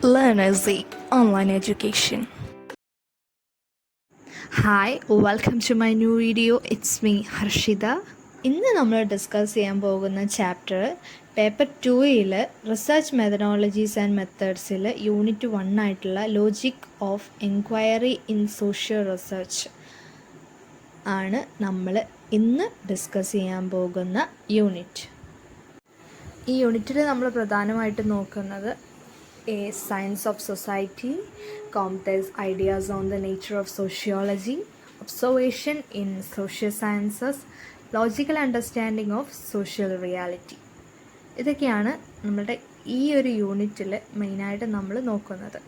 Learnerzy Online Education. Hi, welcome to my new video. It's me, Harshida. ഇന്ന് നമ്മൾ discuss ചെയ്യാൻ പോകുന്ന chapter paper 2ൽ റിസർച്ച് മെത്തഡോളജീസ് ആൻഡ് മെത്തേഡ്സിൽ യൂണിറ്റ് 1 ആയിട്ടുള്ള logic of enquiry in social research ആണ് നമ്മൾ ഇന്ന് ഡിസ്കസ് ചെയ്യാൻ പോകുന്ന യൂണിറ്റ്. ഈ യൂണിറ്റിൽ നമ്മൾ പ്രധാനമായിട്ട് നോക്കുന്നത് A Science of Society, Comte's ideas on the nature of sociology, observation in social sciences, logical understanding of social reality. ഇതൊക്കെയാണ് നമ്മുടെ ഈ ഒരു യൂണിറ്റിൽ മെയിനായിട്ട് നമ്മൾ നോക്കുന്നത്.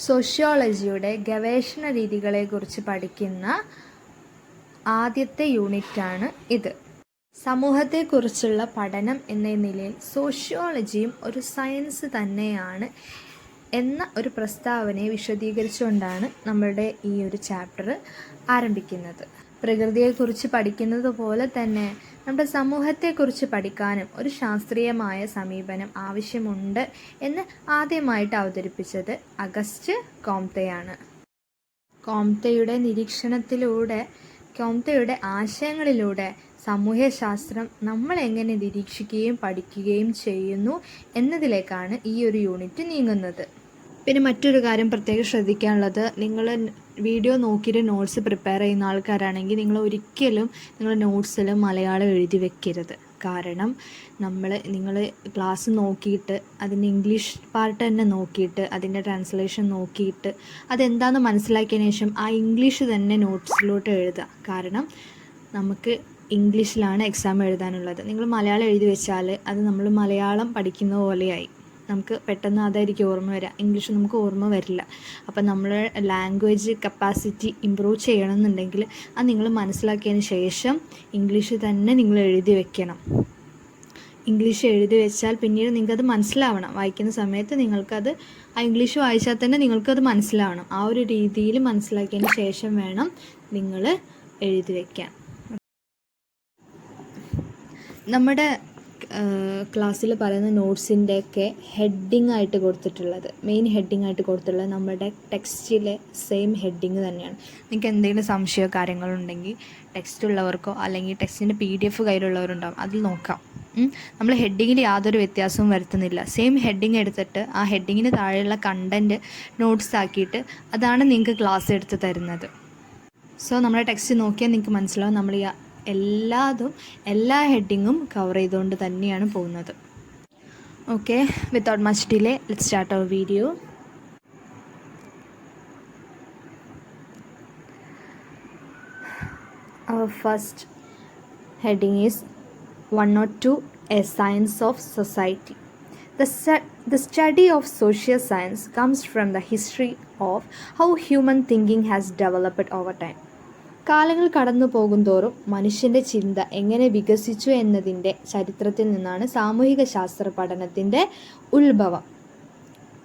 സോഷ്യോളജിയുടെ ഗവേഷണ രീതികളെക്കുറിച്ച് പഠിക്കുന്ന ആദ്യത്തെ യൂണിറ്റാണ് ഇത്. സമൂഹത്തെക്കുറിച്ചുള്ള പഠനം എന്ന നിലയിൽ സോഷ്യോളജിയും ഒരു സയൻസ് തന്നെയാണ് എന്ന ഒരു പ്രസ്താവനയെ വിശദീകരിച്ചുകൊണ്ടാണ് നമ്മളുടെ ഈ ഒരു ചാപ്റ്റർ ആരംഭിക്കുന്നത്. പ്രകൃതിയെക്കുറിച്ച് പഠിക്കുന്നത് പോലെ തന്നെ നമ്മുടെ സമൂഹത്തെക്കുറിച്ച് പഠിക്കാനും ഒരു ശാസ്ത്രീയമായ സമീപനം ആവശ്യമുണ്ട് എന്ന് ആദ്യമായിട്ട് അവതരിപ്പിച്ചത് അഗസ്റ്റ് കോംതെയാണ്. കോംതെയുടെ നിരീക്ഷണത്തിലൂടെ, കോംതെയുടെ ആശയങ്ങളിലൂടെ സാമൂഹ്യശാസ്ത്രം നമ്മൾ എങ്ങനെ നിരീക്ഷിക്കുകയും പഠിക്കുകയും ചെയ്യുന്നു എന്നതിലേക്കാണ് ഈ ഒരു യൂണിറ്റ് നീങ്ങുന്നത്. പിന്നെ മറ്റൊരു കാര്യം പ്രത്യേകം ശ്രദ്ധിക്കാനുള്ളത്, നിങ്ങൾ വീഡിയോ നോക്കിയിട്ട് നോട്ട്സ് പ്രിപ്പയർ ചെയ്യുന്ന ആൾക്കാരാണെങ്കിൽ നിങ്ങൾ ഒരിക്കലും നിങ്ങളുടെ നോട്ട്സിൽ മലയാളം എഴുതി വെക്കരുത്. കാരണം നിങ്ങൾ ക്ലാസ് നോക്കിയിട്ട് അതിൻ്റെ ഇംഗ്ലീഷ് പാർട്ട് തന്നെ നോക്കിയിട്ട് അതിൻ്റെ ട്രാൻസ്ലേഷൻ നോക്കിയിട്ട് അതെന്താണെന്ന് മനസ്സിലാക്കിയതിന് ശേഷം ആ ഇംഗ്ലീഷ് തന്നെ നോട്ട്സിലോട്ട് എഴുതുക. കാരണം നമുക്ക് ഇംഗ്ലീഷിലാണ് എക്സാം എഴുതാനുള്ളത്. നിങ്ങൾ മലയാളം എഴുതി വെച്ചാൽ അത് നമ്മൾ മലയാളം പഠിക്കുന്ന പോലെയായി, നമുക്ക് പെട്ടെന്ന് അതായിരിക്കും ഓർമ്മ വരിക, ഇംഗ്ലീഷ് നമുക്ക് ഓർമ്മ വരില്ല. അപ്പം നമ്മൾ ലാംഗ്വേജ് കപ്പാസിറ്റി ഇമ്പ്രൂവ് ചെയ്യണമെന്നുണ്ടെങ്കിൽ അത് നിങ്ങൾ മനസ്സിലാക്കിയതിന് ശേഷം ഇംഗ്ലീഷ് തന്നെ നിങ്ങൾ എഴുതി വെക്കണം. ഇംഗ്ലീഷ് എഴുതി വെച്ചാൽ പിന്നീട് നിങ്ങൾക്കത് മനസ്സിലാവണം. വായിക്കുന്ന സമയത്ത് നിങ്ങൾക്കത് ആ ഇംഗ്ലീഷ് വായിച്ചാൽ തന്നെ നിങ്ങൾക്കത് മനസ്സിലാവണം. ആ ഒരു രീതിയിൽ മനസ്സിലാക്കിയതിന് ശേഷം വേണം നിങ്ങൾ എഴുതി വയ്ക്കാൻ. നമ്മുടെ ക്ലാസ്സിൽ പറയുന്ന നോട്ട്സിൻ്റെയൊക്കെ ഹെഡിങ് ആയിട്ട് കൊടുത്തിട്ടുള്ളത്, മെയിൻ ഹെഡിങ് ആയിട്ട് കൊടുത്തിട്ടുള്ളത് നമ്മുടെ ടെക്സ്റ്റിലെ സെയിം ഹെഡിങ് തന്നെയാണ്. നിങ്ങൾക്ക് എന്തെങ്കിലും സംശയമോ കാര്യങ്ങളുണ്ടെങ്കിൽ ടെക്സ്റ്റ് ഉള്ളവർക്കോ അല്ലെങ്കിൽ ടെക്സ്റ്റിൻ്റെ PDF കയ്യിലുള്ളവരുണ്ടാവും, അതിൽ നോക്കാം. നമ്മൾ ഹെഡിങ്ങിൽ യാതൊരു വ്യത്യാസവും വരുത്തുന്നില്ല. സെയിം ഹെഡിങ് എടുത്തിട്ട് ആ ഹെഡിങ്ങിന് താഴെയുള്ള കണ്ടൻറ്റ് നോട്ട്സ് ആക്കിയിട്ട് അതാണ് നിങ്ങൾക്ക് ക്ലാസ് എടുത്ത് തരുന്നത്. സോ നമ്മുടെ ടെക്സ്റ്റ് നോക്കിയാൽ നിങ്ങൾക്ക് മനസ്സിലാവും നമ്മൾ എല്ലാ ഹെഡിങ്ങും കവർ ചെയ്തുകൊണ്ട് തന്നെയാണ് പോകുന്നത്. Okay, without much delay let's start our video. Our first heading is 102, A Science of Society. The study of social science comes from the history of how human thinking has developed over time. കാലങ്ങൾ കടന്നു പോകുന്തോറും മനുഷ്യൻ്റെ ചിന്ത എങ്ങനെ വികസിച്ചു എന്നതിൻ്റെ ചരിത്രത്തിൽ നിന്നാണ് സാമൂഹിക ശാസ്ത്ര പഠനത്തിൻ്റെ ഉത്ഭവം.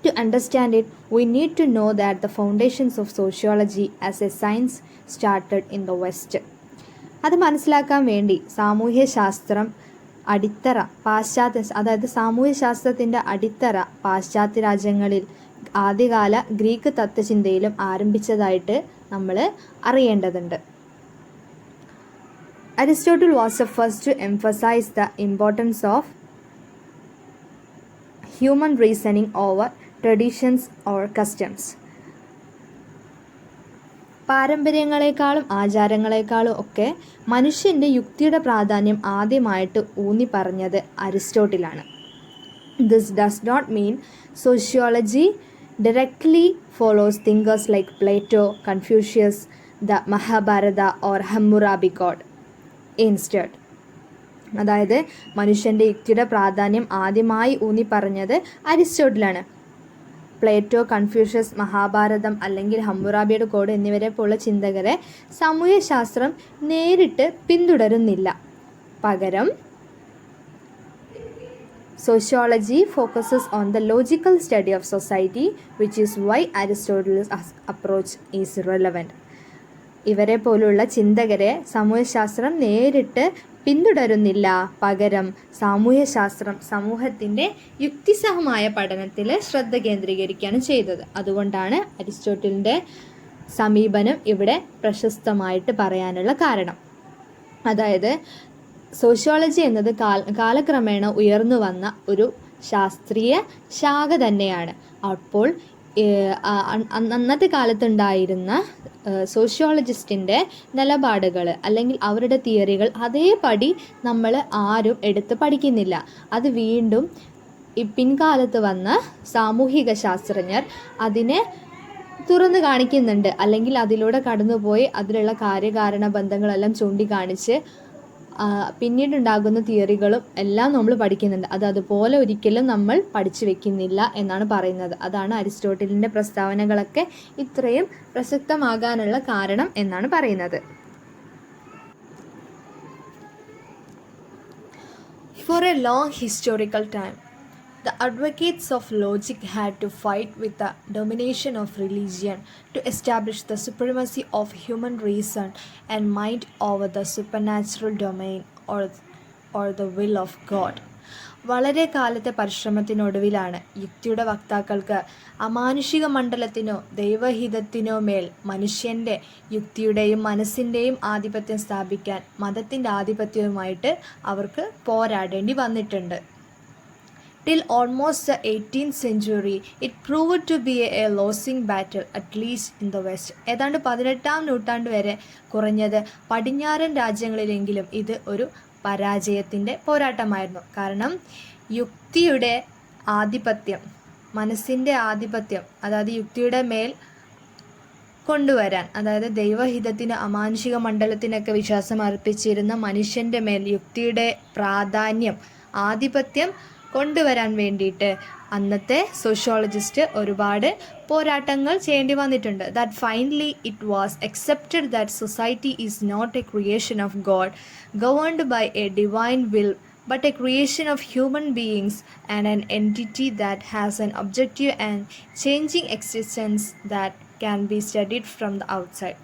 To understand it, we need to know that the foundations of sociology as a science started in the West. അത് മനസ്സിലാക്കാൻ വേണ്ടി സാമൂഹ്യശാസ്ത്രം അടിത്തറ സാമൂഹ്യശാസ്ത്രത്തിൻ്റെ അടിത്തറ പാശ്ചാത്യ രാജ്യങ്ങളിൽ ആദ്യകാല ഗ്രീക്ക് തത്വചിന്തയിലും ആരംഭിച്ചതായിട്ട് നമ്മൾ അറിയേണ്ടതുണ്ട്. Aristotle was the first to emphasize the importance of human reasoning over traditions or customs. പാരമ്പര്യങ്ങളെക്കാളും ആചാരങ്ങളെക്കാളും ഒക്കെ മനുഷ്യൻ്റെ യുക്തിയുടെ പ്രാധാന്യം ആദ്യമായിട്ട് ഊന്നി പറഞ്ഞത് അരിസ്റ്റോട്ടിലാണ്. This does not mean sociology directly follows thinkers like Plato, Confucius, the Mahabharata or Hammurabi Code. Instead, അതായത് മനുഷ്യൻ്റെ യുക്തിയുടെ പ്രാധാന്യം ആദ്യമായി ഊന്നി പറഞ്ഞത് അരിസ്റ്റോട്ടിലാണ്. പ്ലേറ്റോ, കൺഫ്യൂഷ്യസ്, മഹാഭാരതം അല്ലെങ്കിൽ ഹമ്മുറാബിയുടെ കോഡ് എന്നിവരെ പോലുള്ള ചിന്തകരെ സാമൂഹ്യശാസ്ത്രം നേരിട്ട് പിന്തുടരുന്നില്ല. പകരം sociology focuses on the logical study of society, which is why Aristotle's approach is relevant. ഇവരെ പോലുള്ള ചിന്തകരെ സാമൂഹ്യശാസ്ത്രം നേരിട്ട് പിന്തുടരുന്നില്ല. പകരം സാമൂഹ്യശാസ്ത്രം സമൂഹത്തിൻ്റെ യുക്തിസഹമായ പഠനത്തിൽ ശ്രദ്ധ കേന്ദ്രീകരിക്കുകയാണ് ചെയ്തത്. അതുകൊണ്ടാണ് അരിസ്റ്റോട്ടിലിൻ്റെ സമീപനം ഇവിടെ പ്രശസ്തമായിട്ട് പറയാനുള്ള കാരണം. അതായത് സോഷ്യോളജി എന്നത് കാലക്രമേണ ഉയർന്നു വന്ന ഒരു ശാസ്ത്രീയ ശാഖ തന്നെയാണ്. അപ്പോൾ അന്നത്തെ കാലത്തുണ്ടായിരുന്ന സോഷ്യോളജിസ്റ്റിൻ്റെ നിലപാടുകൾ അല്ലെങ്കിൽ അവരുടെ തിയറികൾ അതേപടി നമ്മൾ ആരും എടുത്ത് പഠിക്കുന്നില്ല. അത് വീണ്ടും പിൻകാലത്ത് വന്ന സാമൂഹിക ശാസ്ത്രജ്ഞർ അതിനെ തുറന്നു കാണിക്കുന്നുണ്ട്, അല്ലെങ്കിൽ അതിലൂടെ കടന്നുപോയി അതിലുള്ള കാര്യകാരണ ബന്ധങ്ങളെല്ലാം ചൂണ്ടിക്കാണിച്ച് പിന്നീടുണ്ടാകുന്ന തിയറികളും എല്ലാം നമ്മൾ പഠിക്കുന്നുണ്ട്. അതുപോലെ ഒരിക്കലും നമ്മൾ പഠിച്ചു വെക്കുന്നില്ല എന്നാണ് പറയുന്നത്. അതാണ് അരിസ്റ്റോട്ടിലിൻ്റെ പ്രസ്താവനകളൊക്കെ ഇത്രയും പ്രസക്തമാകാനുള്ള കാരണം എന്നാണ് പറയുന്നത്. For a long historical time, the advocates of logic had to fight with the domination of religion to establish the supremacy of human reason and mind over the supernatural domain or the will of God. വളരെ കാലത്തെ പരിശ്രമത്തിനൊടുവിലാണ് യുക്തിയുടെ വക്താക്കൾക്ക് അമാനുഷിക മണ്ഡലത്തിനോ ദൈവഹിതത്തിനോ മേൽ മനുഷ്യൻ്റെ യുക്തിയുടെയും മനസ്സിൻ്റെയും ആധിപത്യം സ്ഥാപിക്കാൻ മതത്തിൻ്റെ ആധിപത്യവുമായിട്ട് അവർക്ക് പോരാടേണ്ടി വന്നിട്ടുണ്ട്. Till almost the 18th century, it proved to be a losing battle, at least in the West. ഏതാണ്ട് 18-ാം നൂറ്റാണ്ട് വരെ കുറഞ്ഞത് പടിഞ്ഞാറൻ രാജ്യങ്ങളിലെങ്കിലും ഇത് ഒരു പരാജയത്തിൻ്റെ പോരാട്ടമായിരുന്നു. കാരണം യുക്തിയുടെ ആധിപത്യം, മനസ്സിൻ്റെ ആധിപത്യം, അതായത് യുക്തിയുടെ മേൽ കൊണ്ടുവരാൻ, അതായത് ദൈവഹിതത്തിന് അമാനുഷിക മണ്ഡലത്തിനൊക്കെ വിശ്വാസം അർപ്പിച്ചിരുന്ന മനുഷ്യൻ്റെ മേൽ യുക്തിയുടെ പ്രാധാന്യം, ആധിപത്യം കൊണ്ടുവരാൻ വേണ്ടിയിട്ട് അന്നത്തെ സോഷ്യോളജിസ്റ്റ് ഒരുപാട് പോരാട്ടങ്ങൾ ചെയ്യേണ്ടി വന്നിട്ടുണ്ട്. That finally it was accepted that society is not a creation of God governed by a divine will, but a creation of human beings and an entity that has an objective and changing existence that can be studied from the outside.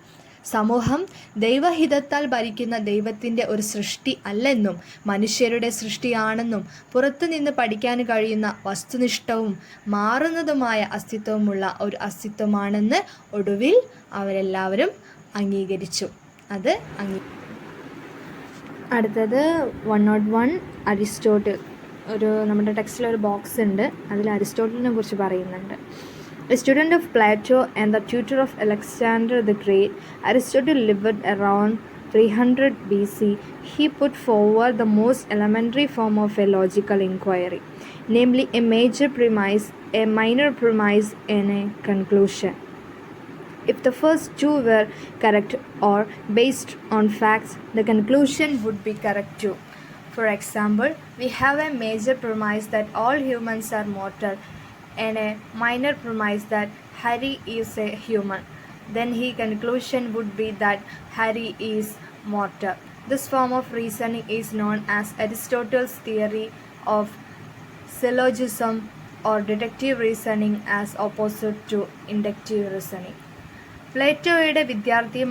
സമൂഹം ദൈവഹിതത്താൽ ഭരിക്കുന്ന ദൈവത്തിൻ്റെ ഒരു സൃഷ്ടി അല്ലെന്നും മനുഷ്യരുടെ സൃഷ്ടിയാണെന്നും പുറത്തുനിന്ന് പഠിക്കാൻ കഴിയുന്ന വസ്തുനിഷ്ഠവും മാറുന്നതുമായ അസ്തിത്വമുള്ള ഒരു അസ്തിത്വമാണെന്ന് ഒടുവിൽ അവരെല്ലാവരും അംഗീകരിച്ചു. അടുത്തത് 101 അരിസ്റ്റോട്ടിൽ. നമ്മുടെ ടെക്സ്റ്റിലൊരു ബോക്സ് ഉണ്ട്, അതിൽ അരിസ്റ്റോട്ടിലിനെ കുറിച്ച് പറയുന്നുണ്ട്. A student of Plato and the tutor of Alexander the Great, Aristotle lived around 300 BC. He put forward the most elementary form of a logical inquiry, namely a major premise, a minor premise, and a conclusion. If the first two were correct or based on facts, the conclusion would be correct too. For example, we have a major premise that all humans are mortal and a minor premise that Harry is a human. Then his conclusion would be that Harry is mortal. This form of reasoning is known as Aristotle's theory of syllogism or deductive reasoning as opposite to inductive reasoning. പ്ലേറ്റോയുടെ വിദ്യാർത്ഥിയും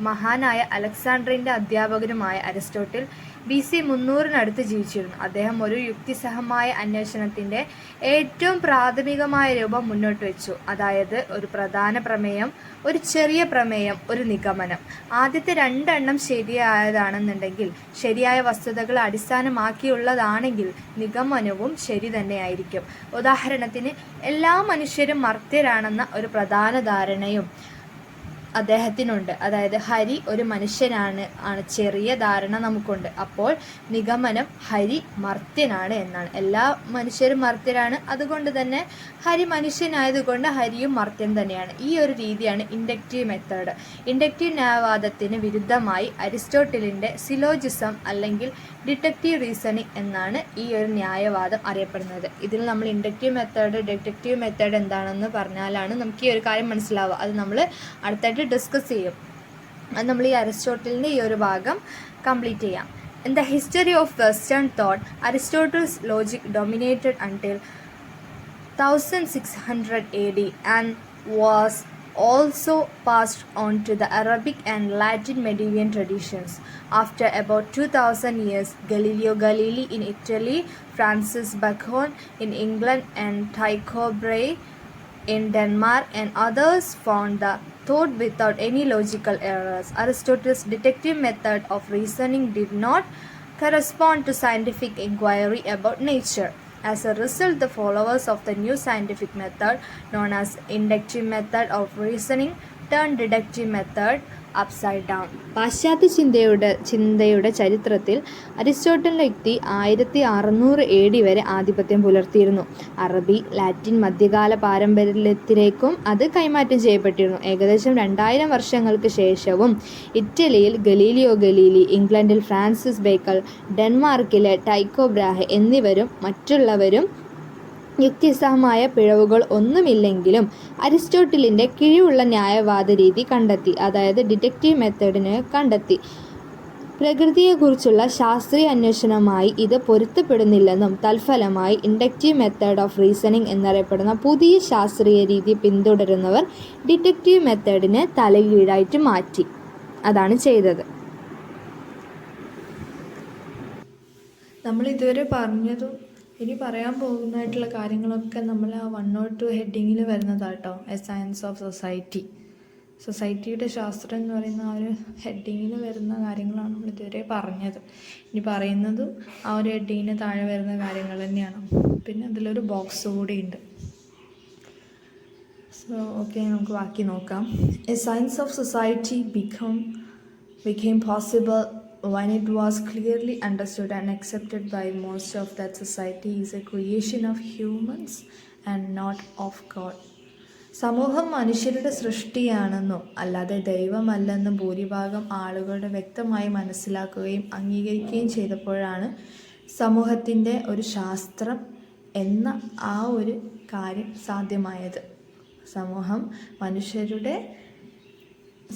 മഹാനായ അലക്സാണ്ടറിൻ്റെ അധ്യാപകനുമായ Aristotle BC 300 ജീവിച്ചിരുന്നു. അദ്ദേഹം ഒരു യുക്തിസഹമായ അന്വേഷണത്തിൻ്റെ ഏറ്റവും പ്രാഥമികമായ രൂപം മുന്നോട്ട് വെച്ചു. അതായത് ഒരു പ്രധാന പ്രമേയം, ഒരു ചെറിയ പ്രമേയം, ഒരു നിഗമനം. ആദ്യത്തെ 2 എണ്ണം ശരിയായതാണെന്നുണ്ടെങ്കിൽ, ശരിയായ വസ്തുതകൾ അടിസ്ഥാനമാക്കിയുള്ളതാണെങ്കിൽ നിഗമനവും ശരി തന്നെയായിരിക്കും. ഉദാഹരണത്തിന് എല്ലാ മനുഷ്യരും മർത്യരാണെന്ന ഒരു പ്രധാന ധാരണയും അദ്ദേഹത്തിനുണ്ട്. അതായത് ഹരി ഒരു മനുഷ്യനാണ് ചെറിയ ധാരണ നമുക്കുണ്ട്. അപ്പോൾ നിഗമനം ഹരി മർത്യനാണ് എന്നാണ്. എല്ലാ മനുഷ്യരും മർത്യരാണ്, അതുകൊണ്ട് തന്നെ ഹരി മനുഷ്യനായതുകൊണ്ട് ഹരിയും മർത്യൻ തന്നെയാണ്. ഈ ഒരു രീതിയാണ് ഇൻഡക്റ്റീവ് മെത്തേഡ്. ഇൻഡക്റ്റീവ് ന്യായവാദത്തിന് വിരുദ്ധമായി അരിസ്റ്റോട്ടിലിൻ്റെ സിലോജിസം അല്ലെങ്കിൽ ഡിഡക്റ്റീവ് റീസണിങ് എന്നാണ് ഈ ഒരു ന്യായവാദം അറിയപ്പെടുന്നത്. ഇതിൽ നമ്മൾ ഇൻഡക്റ്റീവ് മെത്തേഡ്, ഡിഡക്റ്റീവ് മെത്തേഡ് എന്താണെന്ന് പറഞ്ഞാലാണ് നമുക്ക് ഈ ഒരു കാര്യം മനസ്സിലാവുക. അത് നമ്മൾ അടുത്തായിട്ട് ഡിസ്കസ് ചെയ്യും. അത് നമ്മൾ ഈ അരിസ്റ്റോട്ടിലിൻ്റെ ഈ ഒരു ഭാഗം കംപ്ലീറ്റ് ചെയ്യാം. In the history of Western thought, Aristotle's logic dominated until 1600 AD and was also passed on to the Arabic and Latin medieval traditions. After about 2000 years, Galileo Galilei in Italy, Francis Bacon in England, and Tycho Brahe in Denmark and others found the thought without any logical errors. Aristotle's deductive method of reasoning did not correspond to scientific inquiry about nature. As a result, the followers of the new scientific method, known as inductive method of reasoning, turned deductive method upside down. പാശ്ചാത്യ ചിന്തയുടെ ചരിത്രത്തിൽ അരിസ്റ്റോട്ടലിൻ്റെ യുക്തി 1600 AD വരെ ആധിപത്യം പുലർത്തിയിരുന്നു. അറബി, Latin മധ്യകാല പാരമ്പര്യത്തിലേക്കും അത് കൈമാറ്റം ചെയ്യപ്പെട്ടിരുന്നു. ഏകദേശം 2000 വർഷങ്ങൾക്ക് ശേഷവും ഇറ്റലിയിൽ ഗലീലിയോ ഗലീലി, ഇംഗ്ലണ്ടിൽ ഫ്രാൻസിസ് ബേക്കൺ, ഡെൻമാർക്കിലെ ടൈക്കോ ബ്രാഹെ എന്നിവരും മറ്റുള്ളവരും യുക്തിസഹമായ പിഴവുകൾ ഒന്നുമില്ലെങ്കിലും അരിസ്റ്റോട്ടിലിൻ്റെ കിഴിവുള്ള ന്യായവാദ രീതി കണ്ടെത്തി, അതായത് ഡിഡക്റ്റീവ് മെത്തേഡിനെ കണ്ടെത്തി. പ്രകൃതിയെക്കുറിച്ചുള്ള ശാസ്ത്രീയ അന്വേഷണവുമായി ഇത് പൊരുത്തപ്പെടുന്നില്ലെന്നും തൽഫലമായി ഇൻഡക്റ്റീവ് മെത്തേഡ് ഓഫ് റീസണിംഗ് എന്നറിയപ്പെടുന്ന പുതിയ ശാസ്ത്രീയ രീതി പിന്തുടരുന്നവർ ഡിഡക്റ്റീവ് മെത്തേഡിനെ തലകീഴായിട്ട് മാറ്റി. അതാണ് ചെയ്തത്. നമ്മൾ ഇതുവരെ പറഞ്ഞതും ഇനി പറയാൻ പോകുന്നതായിട്ടുള്ള കാര്യങ്ങളൊക്കെ നമ്മൾ ആ 102 ഹെഡിങ്ങിൽ വരുന്നതാട്ടോ. എ സയൻസ് ഓഫ് സൊസൈറ്റി, സൊസൈറ്റിയുടെ ശാസ്ത്രം എന്ന് പറയുന്ന ആ ഒരു ഹെഡിങ്ങിൽ വരുന്ന കാര്യങ്ങളാണ് നമ്മൾ ഇതുവരെ പറഞ്ഞത്. ഇനി പറയുന്നതും ആ ഒരു ഹെഡിങ്ങിന് താഴെ വരുന്ന കാര്യങ്ങൾ തന്നെയാണ്. പിന്നെ അതിലൊരു ബോക്സ് കൂടി ഉണ്ട്. സോ ഓക്കെ, നമുക്ക് ബാക്കി നോക്കാം. A science of society became possible when it was clearly understood and accepted by most of that society is a creation of humans and not of God. സമൂഹം മനുഷ്യരുടെ സൃഷ്ടിയാണെന്നും അല്ലാതെ ദൈവമല്ലെന്നും ഭൂരിഭാഗം ആളുകളുടെ വ്യക്തമായി മനസ്സിലാക്കുകയും അംഗീകരിക്കുകയും ചെയ്തപ്പോഴാണ് സമൂഹത്തിൻ്റെ ഒരു ശാസ്ത്രം എന്ന ആ ഒരു കാര്യം സാധ്യമായത്. സമൂഹം മനുഷ്യരുടെ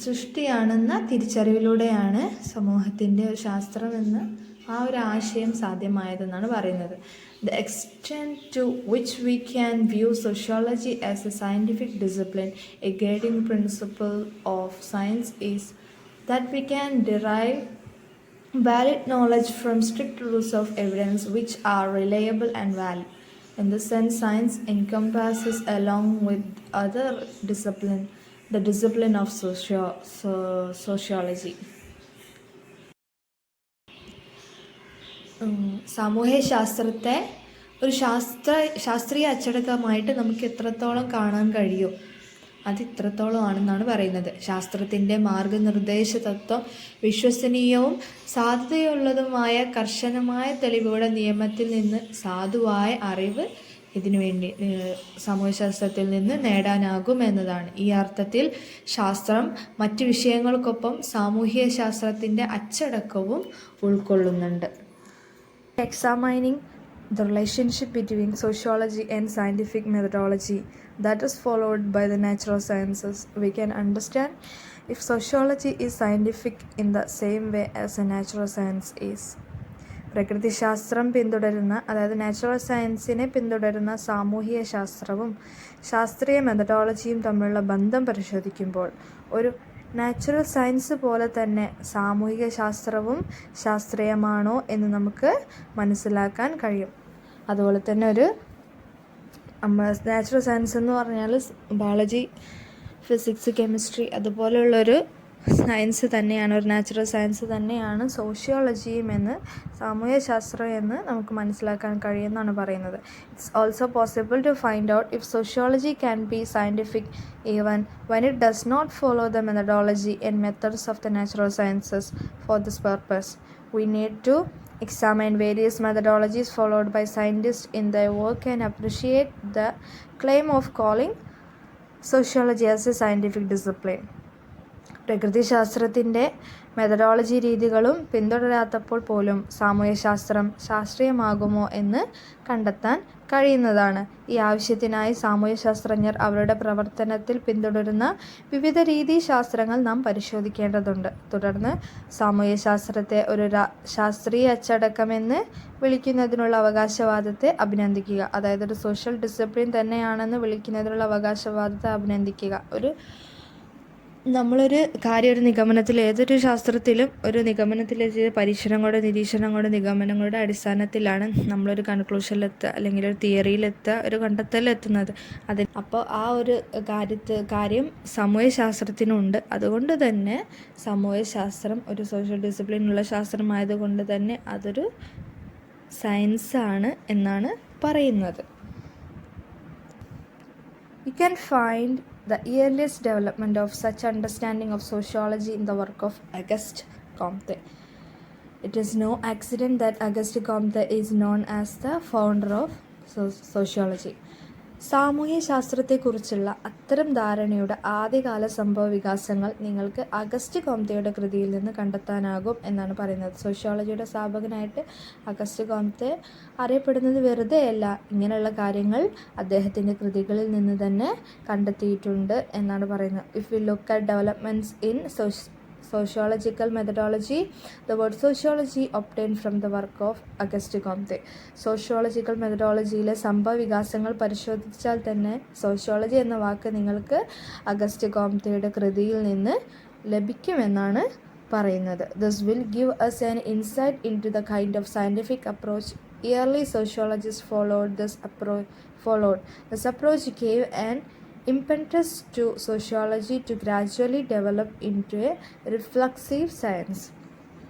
സൃഷ്ടിയാണെന്ന തിരിച്ചറിവിലൂടെയാണ് സമൂഹത്തിൻ്റെ ഒരു ശാസ്ത്രം എന്ന ആ ഒരു ആശയം സാധ്യമായതെന്നാണ് പറയുന്നത്. The extent to which we can view sociology as a scientific discipline, a guiding principle of science is that we can derive valid knowledge from strict rules of evidence which are reliable and valid. In this sense, science encompasses, along with other disciplines, the discipline of sociology. സാമൂഹ്യശാസ്ത്രത്തെ ഒരു ശാസ്ത്രീയ അച്ചടക്കമായിട്ട് നമുക്ക് എത്രത്തോളം കാണാൻ കഴിയും, അത് ഇത്രത്തോളം ആണെന്നാണ് പറയുന്നത്. ശാസ്ത്രത്തിൻ്റെ മാർഗനിർദ്ദേശ തത്വം വിശ്വസനീയവും സാധുതയുള്ളതുമായ കർശനമായ തെളിവുകളുടെ നിയമത്തിൽ നിന്ന് സാധുവായ അറിവ് ഇതിനുവേണ്ടി സാമൂഹ്യശാസ്ത്രത്തിൽ നിന്ന് നേടാനാകും എന്നതാണ്. ഈ അർത്ഥത്തിൽ ശാസ്ത്രം മറ്റ് വിഷയങ്ങൾക്കൊപ്പം സാമൂഹ്യ ശാസ്ത്രത്തിൻ്റെ അച്ചടക്കവും ഉൾക്കൊള്ളുന്നുണ്ട്. Examining the relationship between sociology and scientific methodology that is followed by the natural sciences, we can understand if sociology is scientific in the same way as a natural science is. പ്രകൃതിശാസ്ത്രം പിന്തുടരുന്ന, അതായത് natural സയൻസിനെ പിന്തുടരുന്ന സാമൂഹിക ശാസ്ത്രവും ശാസ്ത്രീയ മെത്തഡോളജിയും തമ്മിലുള്ള ബന്ധം പരിശോധിക്കുമ്പോൾ ഒരു നാച്ചുറൽ സയൻസ് പോലെ തന്നെ സാമൂഹിക ശാസ്ത്രവും ശാസ്ത്രീയമാണോ എന്ന് നമുക്ക് മനസ്സിലാക്കാൻ കഴിയും. അതുപോലെ തന്നെ ഒരു നാച്ചുറൽ സയൻസ് എന്ന് പറഞ്ഞാൽ ബയോളജി, ഫിസിക്സ്, കെമിസ്ട്രി അതുപോലെയുള്ളൊരു സയൻസ് തന്നെയാണ്, ഒരു നാച്ചുറൽ സയൻസ് തന്നെയാണ് സോഷ്യോളജിയും എന്ന്, സാമൂഹ്യശാസ്ത്രം എന്ന് നമുക്ക് മനസ്സിലാക്കാൻ കഴിയുമെന്നാണ് പറയുന്നത്. It's also possible to find out if sociology can be scientific even when it does not follow the methodology and methods of the natural sciences. For this purpose, we need to examine various methodologies followed by scientists in their work and appreciate the claim of calling sociology as a scientific discipline. പ്രകൃതിശാസ്ത്രത്തിൻ്റെ methodology രീതികളും പിന്തുടരാത്തപ്പോൾ പോലും സാമൂഹ്യശാസ്ത്രം ശാസ്ത്രീയമാകുമോ എന്ന് കണ്ടെത്താൻ കഴിയുന്നതാണ്. ഈ ആവശ്യത്തിനായി സാമൂഹ്യശാസ്ത്രജ്ഞർ അവരുടെ പ്രവർത്തനത്തിൽ പിന്തുടരുന്ന വിവിധ രീതിശാസ്ത്രങ്ങൾ നാം പരിശോധിക്കേണ്ടതുണ്ട്. തുടർന്ന് സാമൂഹ്യശാസ്ത്രത്തെ ഒരു ശാസ്ത്രീയ അച്ചടക്കമെന്ന് വിളിക്കുന്നതിനുള്ള അവകാശവാദത്തെ അഭിനന്ദിക്കുക. അതായത് ഒരു സോഷ്യൽ ഡിസിപ്ലിൻ തന്നെയാണെന്ന് വിളിക്കുന്നതിനുള്ള അവകാശവാദത്തെ അഭിനന്ദിക്കുക. നമ്മളൊരു കാര്യം ഒരു നിഗമനത്തിൽ, ഏതൊരു ശാസ്ത്രത്തിലും ഒരു നിഗമനത്തിലെത്തിയ പരീക്ഷണങ്ങളുടെ, നിരീക്ഷണങ്ങളുടെ, നിഗമനങ്ങളുടെ അടിസ്ഥാനത്തിലാണ് നമ്മളൊരു കൺക്ലൂഷനിലെത്തുക, അല്ലെങ്കിൽ ഒരു തിയറിയിലെത്തുക, ഒരു കണ്ടെത്തലെത്തുന്നത്. അപ്പോൾ ആ ഒരു കാര്യം സാമൂഹ്യശാസ്ത്രത്തിനുണ്ട്. അതുകൊണ്ട് തന്നെ സാമൂഹ്യശാസ്ത്രം ഒരു സോഷ്യൽ ഡിസിപ്ലിനുള്ള ശാസ്ത്രമായതുകൊണ്ട് തന്നെ അതൊരു സയൻസാണ് എന്നാണ് പറയുന്നത്. You can find the earliest development of such understanding of sociology in the work of Auguste Comte. It is no accident that Auguste Comte is known as the founder of sociology. സാമൂഹ്യ ശാസ്ത്രത്തെക്കുറിച്ചുള്ള അത്തരം ധാരണയുടെ ആദ്യകാല സംഭവ വികാസങ്ങൾ നിങ്ങൾക്ക് August കോംതെയുടെ കൃതിയിൽ നിന്ന് കണ്ടെത്താനാകും എന്നാണ് പറയുന്നത്. സോഷ്യോളജിയുടെ സ്ഥാപകനായിട്ട് അഗസ്റ്റ് കോംതെ അറിയപ്പെടുന്നത് വെറുതെയല്ല, ഇങ്ങനെയുള്ള കാര്യങ്ങൾ അദ്ദേഹത്തിൻ്റെ കൃതികളിൽ നിന്ന് തന്നെ കണ്ടെത്തിയിട്ടുണ്ട് എന്നാണ് പറയുന്നത്. If you look at developments in sociological methodology, the word sociology obtained from the work of Auguste Comte. Sociological മെത്തഡോളജിയിലെ സംഭവ വികാസങ്ങൾ പരിശോധിച്ചാൽ തന്നെ സോഷ്യോളജി എന്ന വാക്ക് നിങ്ങൾക്ക് അഗസ്റ്റ് കോംതെയുടെ കൃതിയിൽ നിന്ന് ലഭിക്കുമെന്നാണ് പറയുന്നത്. This will give us an insight into the kind of scientific approach early sociologists followed. This approach gave an impetus to sociology to gradually develop into a reflexive science.